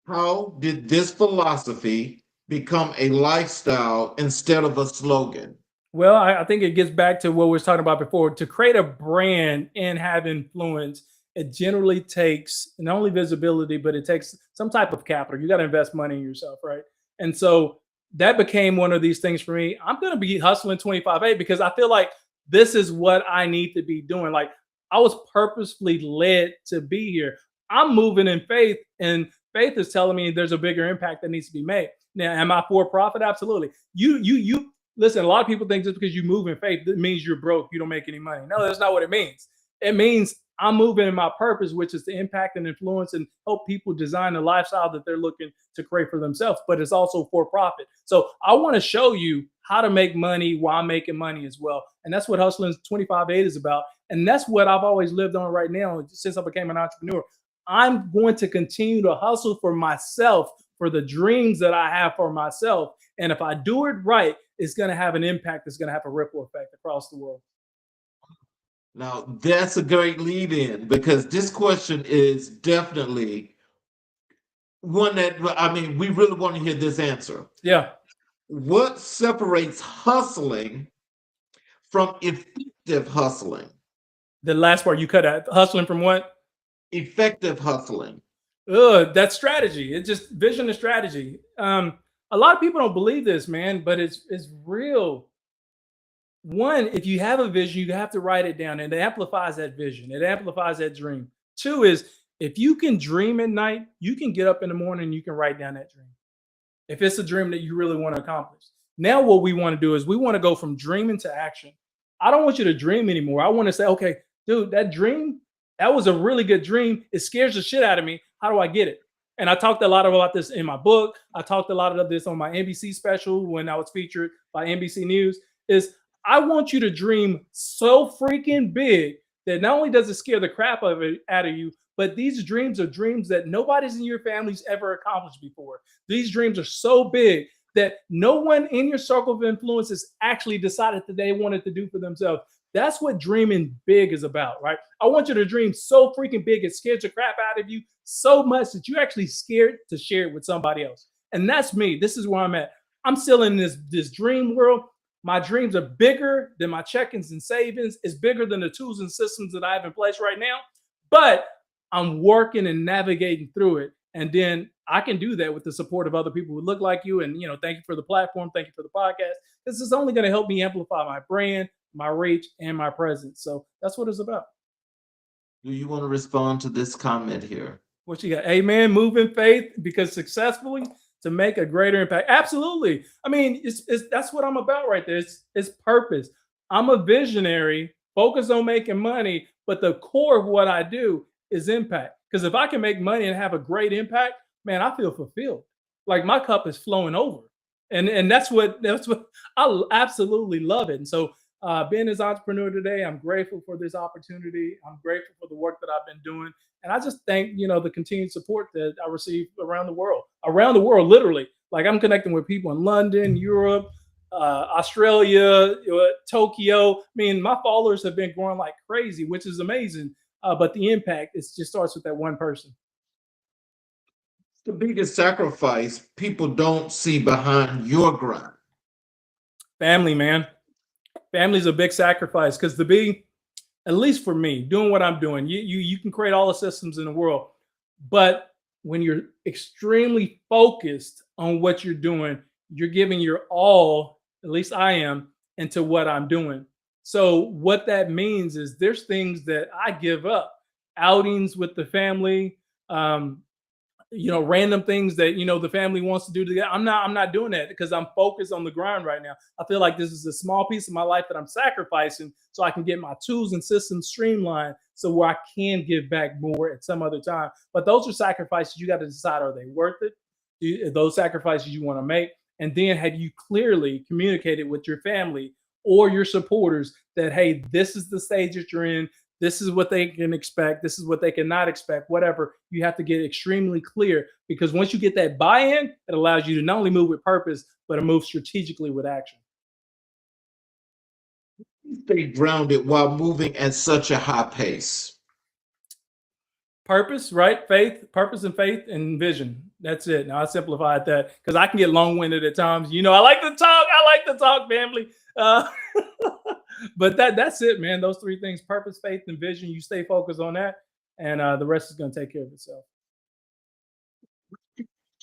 How did this philosophy become a lifestyle instead of a slogan? Well, I think it gets back to what we were talking about before. To create a brand and have influence, it generally takes not only visibility, but it takes some type of capital. You got to invest money in yourself, right? And so that became one of these things for me. I'm going to be hustling 25/8 because I feel like this is what I need to be doing. Like I was purposefully led to be here. I'm moving in faith, and faith is telling me there's a bigger impact that needs to be made. Now, am I for profit? Absolutely. You listen, a lot of people think just because you move in faith, that means you're broke, you don't make any money. No, that's not what it means. It means I'm moving in my purpose, which is to impact and influence and help people design the lifestyle that they're looking to create for themselves, but it's also for profit. So I want to show you how to make money while making money as well. And that's what Hustling 25/8 is about. And that's what I've always lived on right now since I became an entrepreneur. I'm going to continue to hustle for myself, for the dreams that I have for myself. And if I do it right, it's going to have an impact. It's going to have a ripple effect across the world. Now, that's a great lead in because this question is definitely one that, I mean, we really want to hear this answer. Yeah. What separates hustling from effective hustling? The last part you cut out. Hustling from what? Effective hustling. That's strategy. It's just vision and strategy. A lot of people don't believe this, man, but it's real. One, if you have a vision, you have to write it down, and it amplifies that vision. It amplifies that dream. Two is if you can dream at night, you can get up in the morning and you can write down that dream. If it's a dream that you really want to accomplish. Now, what we want to do is we want to go from dreaming to action. I don't want you to dream anymore. I want to say, okay, dude, that dream, that was a really good dream. It scares the shit out of me. How do I get it? And I talked a lot about this in my book. I talked a lot of this on my NBC special when I was featured by NBC News. Is I want you to dream so freaking big that not only does it scare the crap out of you, but these dreams are dreams that nobody's in your family's ever accomplished before. These dreams are so big that no one in your circle of influence has actually decided that they wanted to do for themselves. That's what dreaming big is about, right? I want you to dream so freaking big it scares the crap out of you so much that you're actually scared to share it with somebody else. And that's me. This is where I'm at. I'm still in this dream world. My dreams are bigger than my check-ins and savings. It's bigger than the tools and systems that I have in place right now. But I'm working and navigating through it. And then I can do that with the support of other people who look like you. And, thank you for the platform. Thank you for the podcast. This is only going to help me amplify my brand, my reach, and my presence. So that's what it's about. Do you want to respond to this comment here? What you got? Amen. Move in faith because successfully to make a greater impact. Absolutely. I mean, it's that's what I'm about right there. It's purpose. I'm a visionary, focused on making money, but the core of what I do is impact. Because if I can make money and have a great impact, man, I feel fulfilled. Like my cup is flowing over. And that's what I absolutely love it. And so being this entrepreneur today, I'm grateful for this opportunity. I'm grateful for the work that I've been doing. And I just thank, the continued support that I receive around the world, literally. Like I'm connecting with people in London, Europe, Australia, Tokyo. I mean, my followers have been growing like crazy, which is amazing. But the impact, it just starts with that one person. The biggest sacrifice people don't see behind your grind. Family, man. Family's a big sacrifice because to be, at least for me, doing what I'm doing, you can create all the systems in the world. But when you're extremely focused on what you're doing, you're giving your all, at least I am, into what I'm doing. So what that means is there's things that I give up, outings with the family, random things that, the family wants to do together. I'm not doing that because I'm focused on the grind right now. I feel like this is a small piece of my life that I'm sacrificing so I can get my tools and systems streamlined so where I can give back more at some other time. But those are sacrifices you got to decide, are they worth it? Those sacrifices you want to make. And then have you clearly communicated with your family or your supporters that, hey, this is the stage that you're in. This is what they can expect. This is what they cannot expect, whatever. You have to get extremely clear because once you get that buy-in, it allows you to not only move with purpose, but to move strategically with action. Stay grounded while moving at such a high pace. Purpose, right? Faith, purpose and faith and vision. That's it. Now I simplified that because I can get long-winded at times. I like to talk, family. But that's it, man. Those three things: purpose, faith, and vision. You stay focused on that, and the rest is going to take care of itself.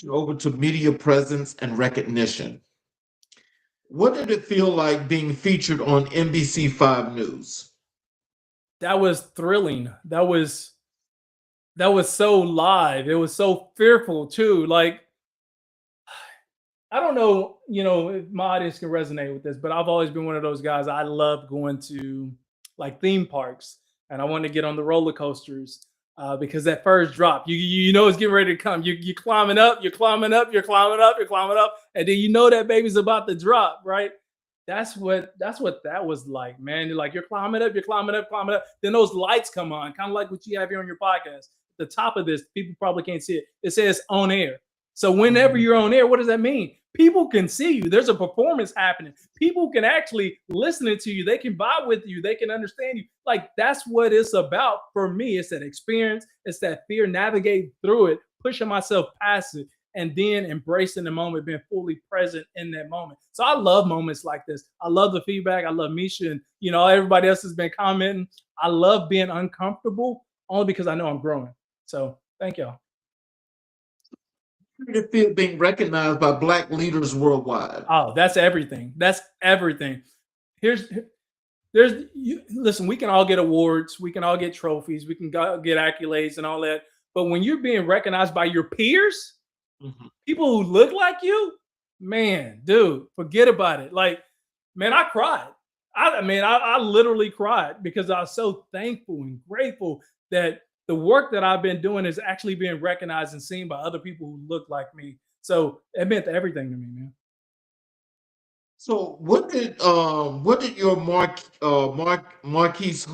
Over to media presence and recognition. What did it feel like being featured on NBC5 News? That was thrilling. That was so live. It was so fearful too. Like I don't know, if my audience can resonate with this, but I've always been one of those guys. I love going to like theme parks, and I want to get on the roller coasters because that first drop, you know it's getting ready to come. You climbing up, you're climbing up, you're climbing up, you're climbing up, and then you know that baby's about to drop, right? That's what that was like, man. You're like you're climbing up, you're climbing up, climbing up. Then those lights come on, kind of like what you have here on your podcast. The top of this, people probably can't see it. It says on air. So whenever Mhm. you're on air, what does that mean? People can see you. There's a performance happening. People can actually listen to you. They can vibe with you. They can understand you. Like that's what it's about for me. It's that experience. It's that fear, navigating through it, pushing myself past it, and then embracing the moment, being fully present in that moment. So I love moments like this. I love the feedback. I love Misha, and everybody else has been commenting. I love being uncomfortable only because I know I'm growing. So thank y'all. How did it feel being recognized by Black leaders worldwide? Oh, that's everything. That's everything. Here's there's listen, we can all get awards, we can all get trophies, we can get accolades and all that. But when you're being recognized by your peers, Mhm. people who look like you, man, dude, forget about it. Like, man, I cried. I literally cried because I was so thankful and grateful that the work that I've been doing is actually being recognized and seen by other people who look like me. So it meant everything to me, man. So what did your Marquise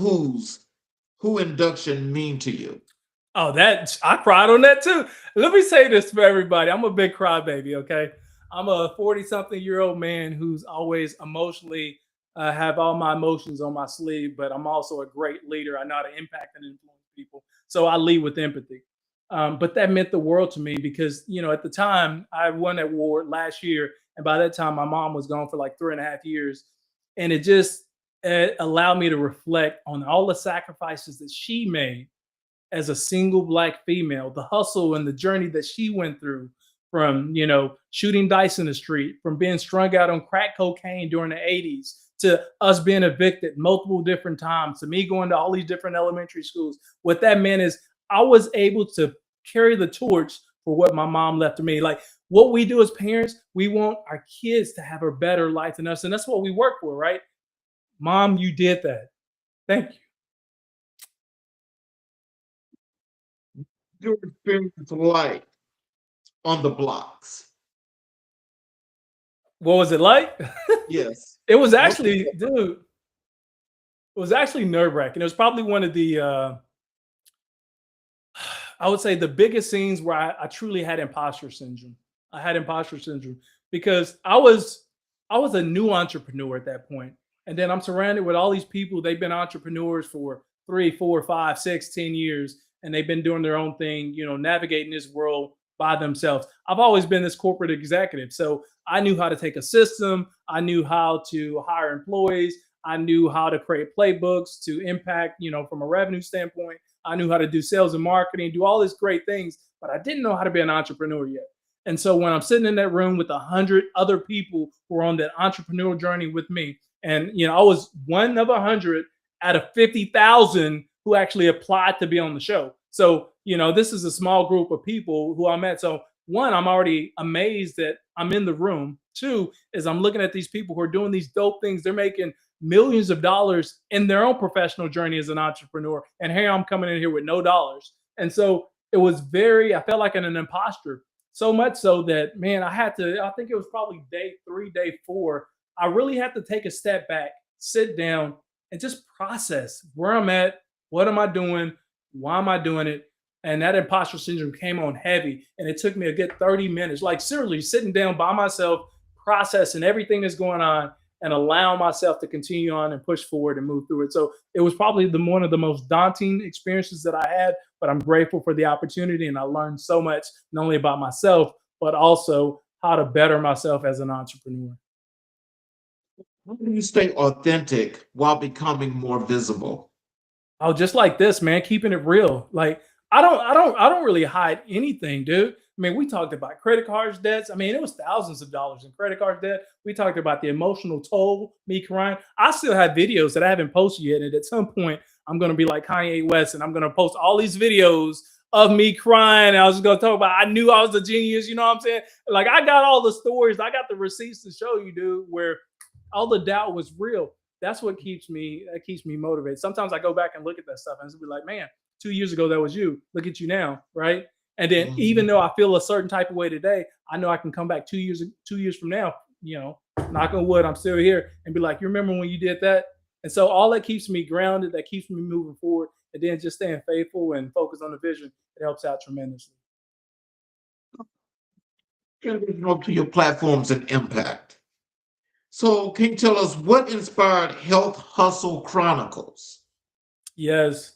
who induction mean to you? Oh, that I cried on that too. Let me say this for everybody. I'm a big crybaby, okay? I'm a 40-something-year-old man who's always emotionally have all my emotions on my sleeve, but I'm also a great leader. I know how to impact and influence people. So I lead with empathy. But that meant the world to me because, at the time I won that award last year. And by that time, my mom was gone for like 3.5 years. And it just allowed me to reflect on all the sacrifices that she made as a single Black female, the hustle and the journey that she went through from, shooting dice in the street, from being strung out on crack cocaine during the 80s, to us being evicted multiple different times, to me going to all these different elementary schools. What that meant is I was able to carry the torch for what my mom left to me. Like what we do as parents, we want our kids to have a better life than us. And that's what we work for, right? Mom, you did that. Thank you. Your experience like on the blocks? What was it like? Yes. It was What actually, dude, it was actually nerve wracking. It was probably one of the, I would say, the biggest scenes where I truly had imposter syndrome. I had imposter syndrome because I was a new entrepreneur at that point, and then I'm surrounded with all these people. They've been entrepreneurs for 3, 4, 5, 6, 10 years, and they've been doing their own thing. Navigating this world by themselves. I've always been this corporate executive, so I knew how to take a system. I knew how to hire employees. I knew how to create playbooks to impact, from a revenue standpoint. I knew how to do sales and marketing, do all these great things, but I didn't know how to be an entrepreneur yet. And so when I'm sitting in that room with 100 other people who are on that entrepreneurial journey with me, and I was one of 100 out of 50,000 who actually applied to be on the show. So this is a small group of people who I met. So one, I'm already amazed that I'm in the room. Two is I'm looking at these people who are doing these dope things. They're making millions of dollars in their own professional journey as an entrepreneur. And here I'm coming in here with no dollars. And so I felt like an imposter. So much so that, man, I think it was probably day 3, day 4. I really had to take a step back, sit down, and just process where I'm at, what am I doing, why am I doing it? And that imposter syndrome came on heavy. And it took me a good 30 minutes, like seriously sitting down by myself, processing everything that's going on and allowing myself to continue on and push forward and move through it. So it was probably one of the most daunting experiences that I had, but I'm grateful for the opportunity. And I learned so much, not only about myself, but also how to better myself as an entrepreneur. How do you stay authentic while becoming more visible? Oh, just like this, man, keeping it real. Like I don't really hide anything, dude. I mean, we talked about credit cards debts. I mean, it was thousands of dollars in credit card debt. We talked about the emotional toll, me crying. I still have videos that I haven't posted yet. And at some point, I'm going to be like Kanye West and I'm going to post all these videos of me crying. I was going to talk about, I knew I was a genius. You know what I'm saying? Like, I got all the stories. I got the receipts to show you, dude, where all the doubt was real. That's what keeps me motivated. Sometimes I go back and look at that stuff and be like, man, 2 years ago, that was you. Look at you now. Right. And then even though I feel a certain type of way today, I know I can come back 2 years from now, knock on wood, I'm still here, and be like, you remember when you did that? And so all that keeps me grounded, that keeps me moving forward, and then just staying faithful and focused on the vision, it helps out tremendously. Up to your platforms and impact. So can you tell us what inspired Health Hustle Chronicles? Yes.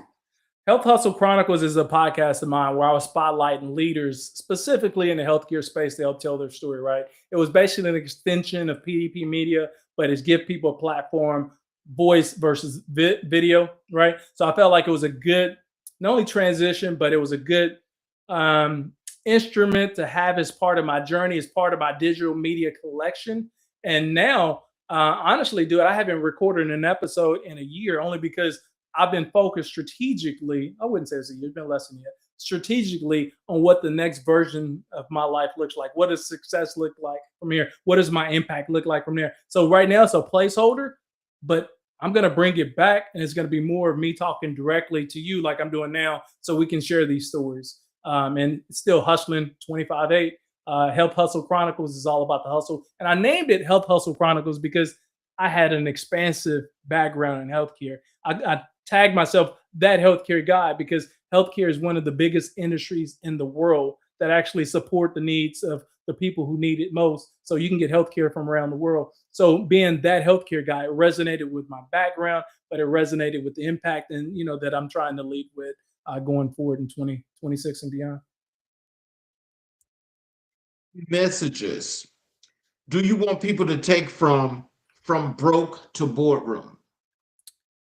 Health Hustle Chronicles is a podcast of mine where I was spotlighting leaders specifically in the healthcare space to help tell their story, right? It was basically an extension of PDP Media, but it's give people a platform, voice versus video, right? So I felt like it was a good, not only transition, but it was a good instrument to have as part of my journey, as part of my digital media collection. And now, honestly, dude, I haven't recorded an episode in a year only because I've been focused strategically. I wouldn't say it's a year, it's been less than a year. Strategically on what the next version of my life looks like. What does success look like from here? What does my impact look like from there? So right now it's a placeholder, but I'm going to bring it back, and it's going to be more of me talking directly to you like I'm doing now, so we can share these stories. And still hustling 25/8. Health Hustle Chronicles is all about the hustle. And I named it Health Hustle Chronicles because I had an expansive background in healthcare. I tagged myself that healthcare guy because healthcare is one of the biggest industries in the world that actually support the needs of the people who need it most. So you can get healthcare from around the world. So being that healthcare guy, it resonated with my background, but it resonated with the impact and that I'm trying to lead with going forward in 2026 and beyond. Messages do you want people to take from broke to boardroom?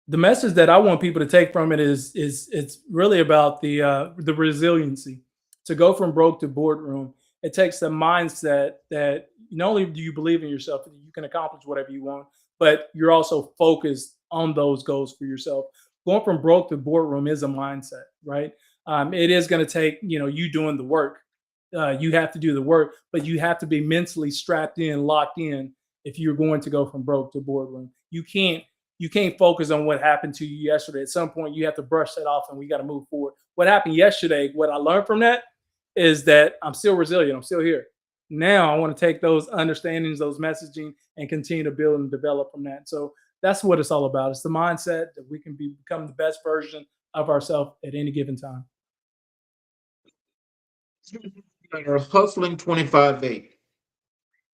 The message that I want people to take from it is it's really about the resiliency. To go from broke to boardroom, it takes the mindset that not only do you believe in yourself, that you can accomplish whatever you want, but you're also focused on those goals for yourself. Going from broke to boardroom is a mindset, right? It is going to take you doing the work. You have to do the work, but you have to be mentally strapped in, locked in. If you're going to go from broke to boardroom, you can't focus on what happened to you yesterday. At some point, you have to brush that off, and we got to move forward. What happened yesterday? What I learned from that is that I'm still resilient. I'm still here. Now I want to take those understandings, those messaging, and continue to build and develop from that. So that's what it's all about. It's the mindset that we can become the best version of ourselves at any given time. Hustling 25/8.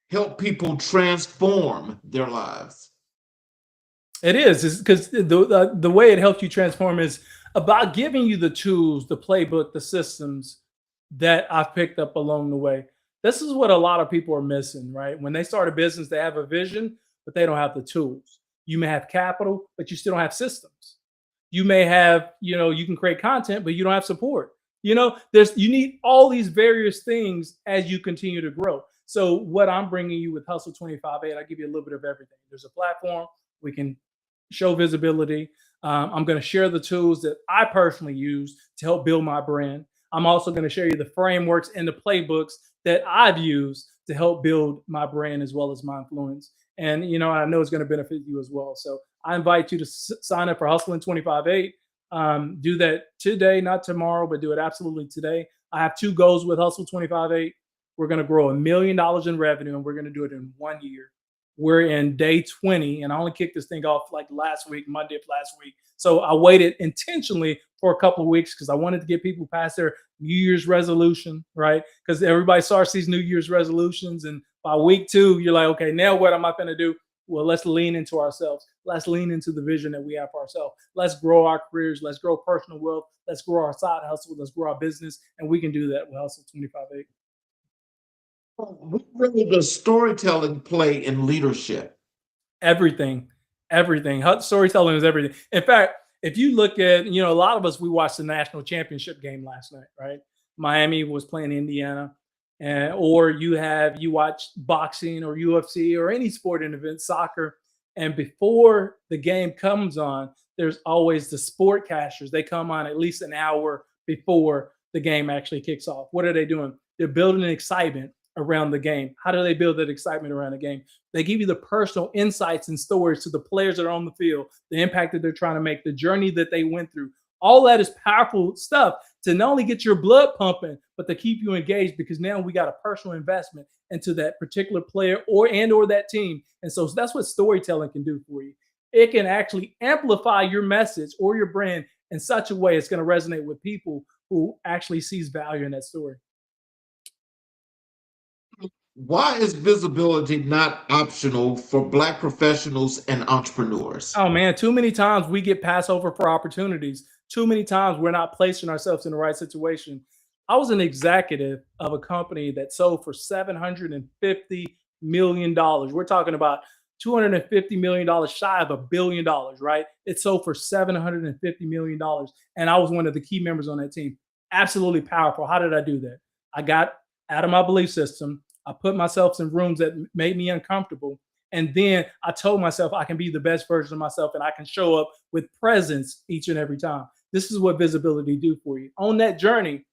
Help people transform their lives. It is because the way it helps you transform is about giving you the tools, the playbook, the systems that I've picked up along the way. This is what a lot of people are missing, right? When they start a business, they have a vision, but they don't have the tools. You may have capital, but you still don't have systems. You may have, you can create content, but you don't have support. You need all these various things as you continue to grow. So what I'm bringing you with Hustle 25/8, I give you a little bit of everything. There's a platform. We can show visibility. I'm going to share the tools that I personally use to help build my brand. I'm also going to share you the frameworks and the playbooks that I've used to help build my brand as well as my influence. And, I know it's going to benefit you as well. So I invite you to sign up for Hustling 25/8. Do that today, not tomorrow, but do it absolutely today. I have two goals with Hustle 25/8. We're going to grow $1 million in revenue, and we're going to do it in 1 year. We're in day 20, and I only kicked this thing off like last week, Monday of last week. So I waited intentionally for a couple of weeks because I wanted to get people past their New Year's resolution, right? Because everybody starts these New Year's resolutions, and by week 2, you're like, okay, now what am I going to do? Well, let's lean into ourselves. Let's lean into the vision that we have for ourselves. Let's grow our careers. Let's grow personal wealth. Let's grow our side hustle. Let's grow our business. And we can do that with Hustle 25/8. What role does storytelling play in leadership? Everything. Storytelling is everything. In fact, if you look at, a lot of us, we watched the national championship game last night, right? Miami was playing Indiana. Or you watch boxing or UFC or any sporting event, soccer. And before the game comes on, there's always the sportcasters. They come on at least an hour before the game actually kicks off. What are they doing? They're building an excitement around the game. How do they build that excitement around the game? They give you the personal insights and stories to the players that are on the field, the impact that they're trying to make, the journey that they went through. All that is powerful stuff to not only get your blood pumping, but to keep you engaged, because now we got a personal investment into that particular player or that team. And so that's what storytelling can do for you. It can actually amplify your message or your brand in such a way it's going to resonate with people who actually sees value in that story. Why is visibility not optional for Black professionals and entrepreneurs? Oh man, too many times we get passed over for opportunities. Too many times we're not placing ourselves in the right situation. I was an executive of a company that sold for $750 million. We're talking about $250 million shy of $1 billion, right? It sold for $750 million. And I was one of the key members on that team. Absolutely powerful. How did I do that? I got out of my belief system. I put myself in rooms that made me uncomfortable. And then I told myself I can be the best version of myself and I can show up with presence each and every time. This is what visibility do for you. On that journey,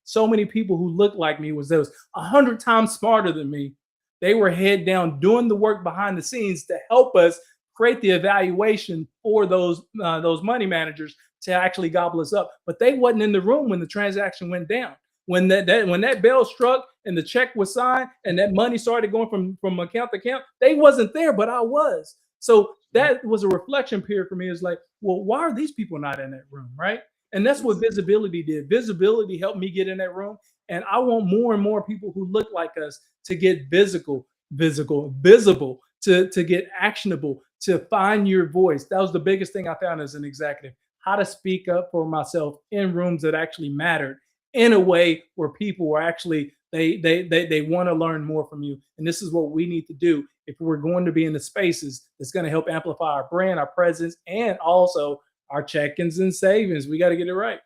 so many people who looked like me was 100 times smarter than me. They were head down doing the work behind the scenes to help us create the evaluation for those money managers to actually gobble us up. But they wasn't in the room when the transaction went down. When that bell struck and the check was signed and that money started going from account to account, they wasn't there, but I was. So that was a reflection period for me. It's like, well, why are these people not in that room, right? And that's what visibility did. Visibility helped me get in that room. And I want more and more people who look like us to get visible, to get actionable, to find your voice. That was the biggest thing I found as an executive, how to speak up for myself in rooms that actually mattered, in a way where people were actually, they want to learn more from you. And this is what we need to do if we're going to be in the spaces that's going to help amplify our brand, our presence, and also our check-ins and savings. We got to get it right.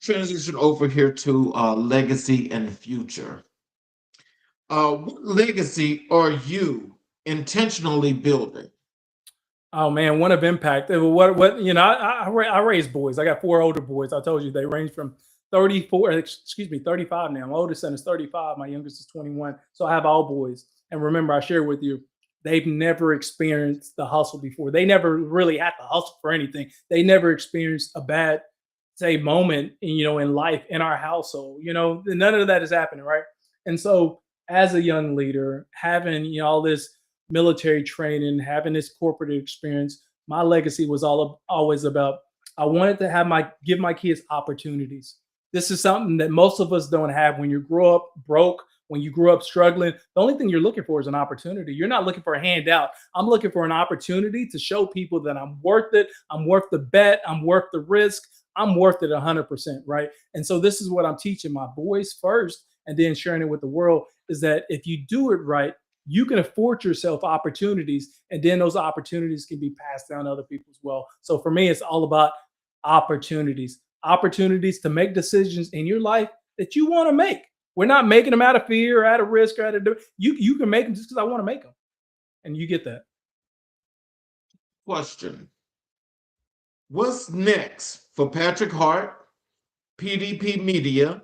Transition over here to legacy and future. What legacy are you intentionally building? Oh man, one of impact. What I raised boys. I got 4 older boys. I told you they range from 35 now. My oldest son is 35. My youngest is 21. So I have all boys. And remember, I shared with you, they've never experienced the hustle before. They never really had to hustle for anything. They never experienced a bad, say, moment, in life in our household. None of that is happening, right? And so, as a young leader, having all this military training, having this corporate experience, my legacy was always about, I wanted to give my kids opportunities. This is something that most of us don't have. When you grow up broke, when you grew up struggling, the only thing you're looking for is an opportunity. You're not looking for a handout. I'm looking for an opportunity to show people that I'm worth it. I'm worth the bet. I'm worth the risk. I'm worth it 100%, right? And so this is what I'm teaching my boys first, and then sharing it with the world, is that if you do it right, you can afford yourself opportunities, and then those opportunities can be passed down to other people as well. So for me, it's all about opportunities to make decisions in your life that you want to make. We're not making them out of fear or out of risk or out of you can make them just because I want to make them, and you get that. Question: what's next for Patrick Hart, PDP Media,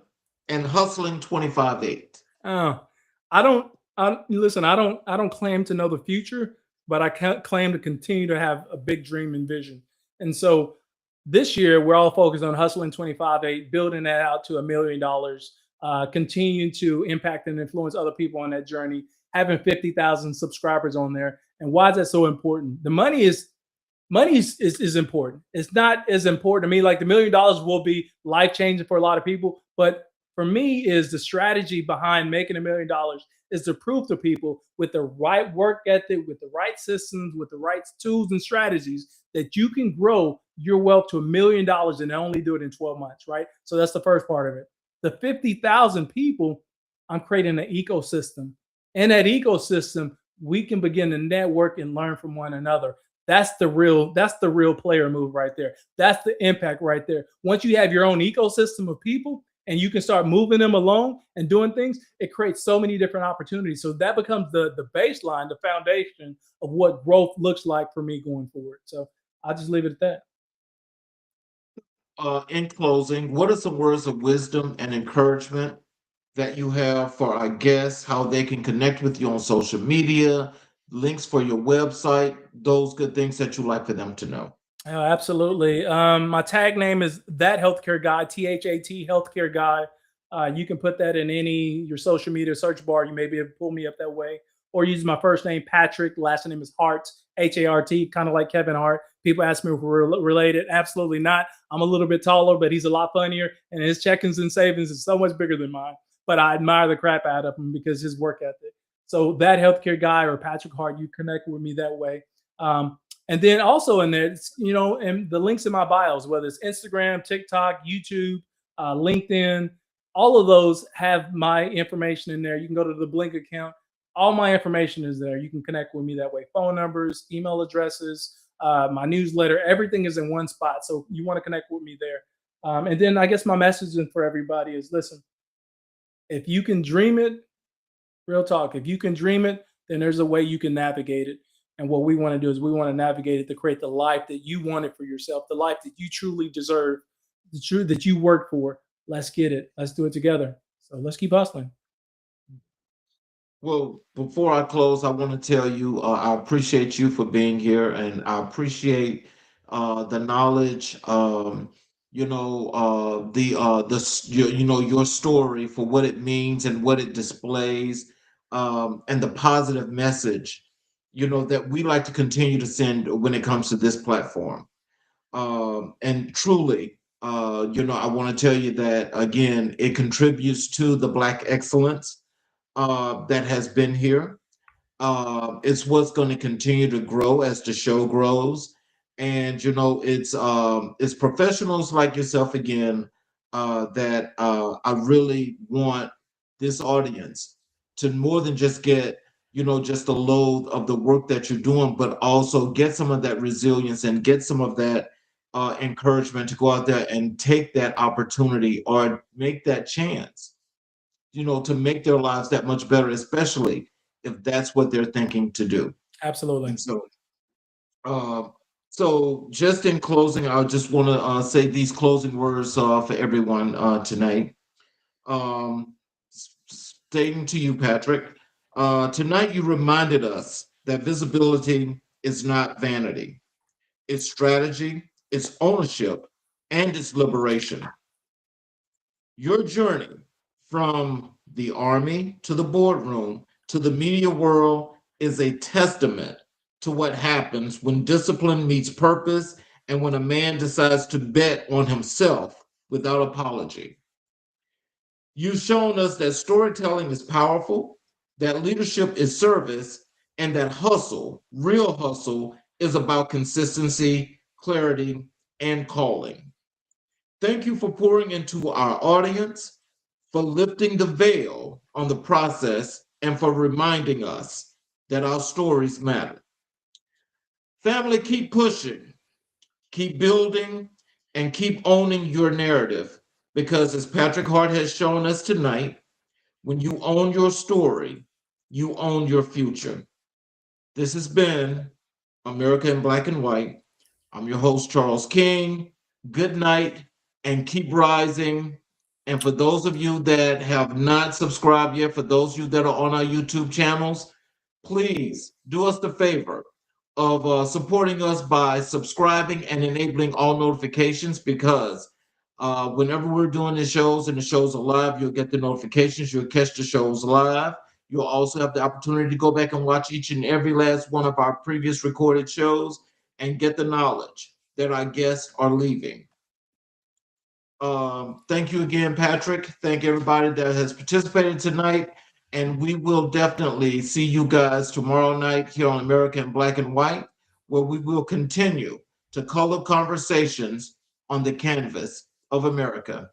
and Hustling 25/8? I don't claim to know the future, but I can't claim to continue to have a big dream and vision. And so this year we're all focused on Hustling 25/8, building that out to $1 million, continuing to impact and influence other people on that journey, having 50,000 subscribers on there. And why is that so important? The money is important. It's not as important to me. Like the $1 million will be life changing for a lot of people, but for me, is the strategy behind making $1 million is to prove to people with the right work ethic, with the right systems, with the right tools and strategies, that you can grow your wealth to $1 million and only do it in 12 months, right? So that's the first part of it. The 50,000 people, I'm creating an ecosystem. In that ecosystem, we can begin to network and learn from one another. That's the real player move right there. That's the impact right there. Once you have your own ecosystem of people, and you can start moving them along and doing things, it creates so many different opportunities. So that becomes the baseline, the foundation of what growth looks like for me going forward. So I'll just leave it at that. In closing, what are some words of wisdom and encouragement that you have for our guests, how they can connect with you on social media, links for your website, those good things that you like for them to know? Oh, absolutely. My tag name is That Healthcare Guy, THAT Healthcare Guy. You can put that in any your social media search bar. You may be able to pull me up that way, or use my first name Patrick, last name is Hart, Hart, kind of like Kevin Hart. People ask me if we're related. Absolutely not. I'm a little bit taller, but he's a lot funnier, and his checkings and savings is so much bigger than mine. But I admire the crap out of him because his work ethic. So That Healthcare Guy or Patrick Hart, you connect with me that way. And then also in there, and the links in my bios, whether it's Instagram, TikTok, YouTube, LinkedIn, all of those have my information in there. You can go to the Blink account. All my information is there. You can connect with me that way. Phone numbers, email addresses, my newsletter, everything is in one spot. So you want to connect with me there. And then I guess my messaging for everybody is, listen, if you can dream it, real talk, if you can dream it, then there's a way you can navigate it. And what we want to do is we want to navigate it to create the life that you wanted for yourself, the life that you truly deserve, the truth that you work for. Let's get it. Let's do it together. So let's keep hustling. Well, before I close, I want to tell you I appreciate you for being here, and I appreciate the knowledge, your story for what it means and what it displays, and the positive message, that we like to continue to send when it comes to this platform. And truly, I want to tell you that again, it contributes to the Black excellence that has been here. It's what's going to continue to grow as the show grows, and it's professionals like yourself again that I really want this audience to more than just get just a load of the work that you're doing, but also get some of that resilience and get some of that encouragement to go out there and take that opportunity or make that chance to make their lives that much better, especially if that's what they're thinking to do. Absolutely. And uh, so just in closing, I just want to say these closing words for everyone tonight. Stating to you, Patrick, tonight you reminded us that visibility is not vanity. It's strategy, it's ownership, and it's liberation. Your journey from the army to the boardroom to the media world is a testament to what happens when discipline meets purpose and when a man decides to bet on himself without apology. You've shown us that storytelling is powerful, that leadership is service, and that hustle, real hustle, is about consistency, clarity, and calling. Thank you for pouring into our audience, for lifting the veil on the process, and for reminding us that our stories matter. Family, keep pushing, keep building, and keep owning your narrative. Because as Patrick Hart has shown us tonight, when you own your story, you own your future. This has been America in Black and White. I'm your host, Charles King. Good night and keep rising. And for those of you that have not subscribed yet, for those of you that are on our YouTube channels, please do us the favor of supporting us by subscribing and enabling all notifications, because whenever we're doing the shows and the shows are live, you'll get the notifications, you'll catch the shows live. You'll also have the opportunity to go back and watch each and every last one of our previous recorded shows and get the knowledge that our guests are leaving. Thank you again, Patrick. Thank everybody that has participated tonight. And we will definitely see you guys tomorrow night here on America in Black and White, where we will continue to color conversations on the canvas of America.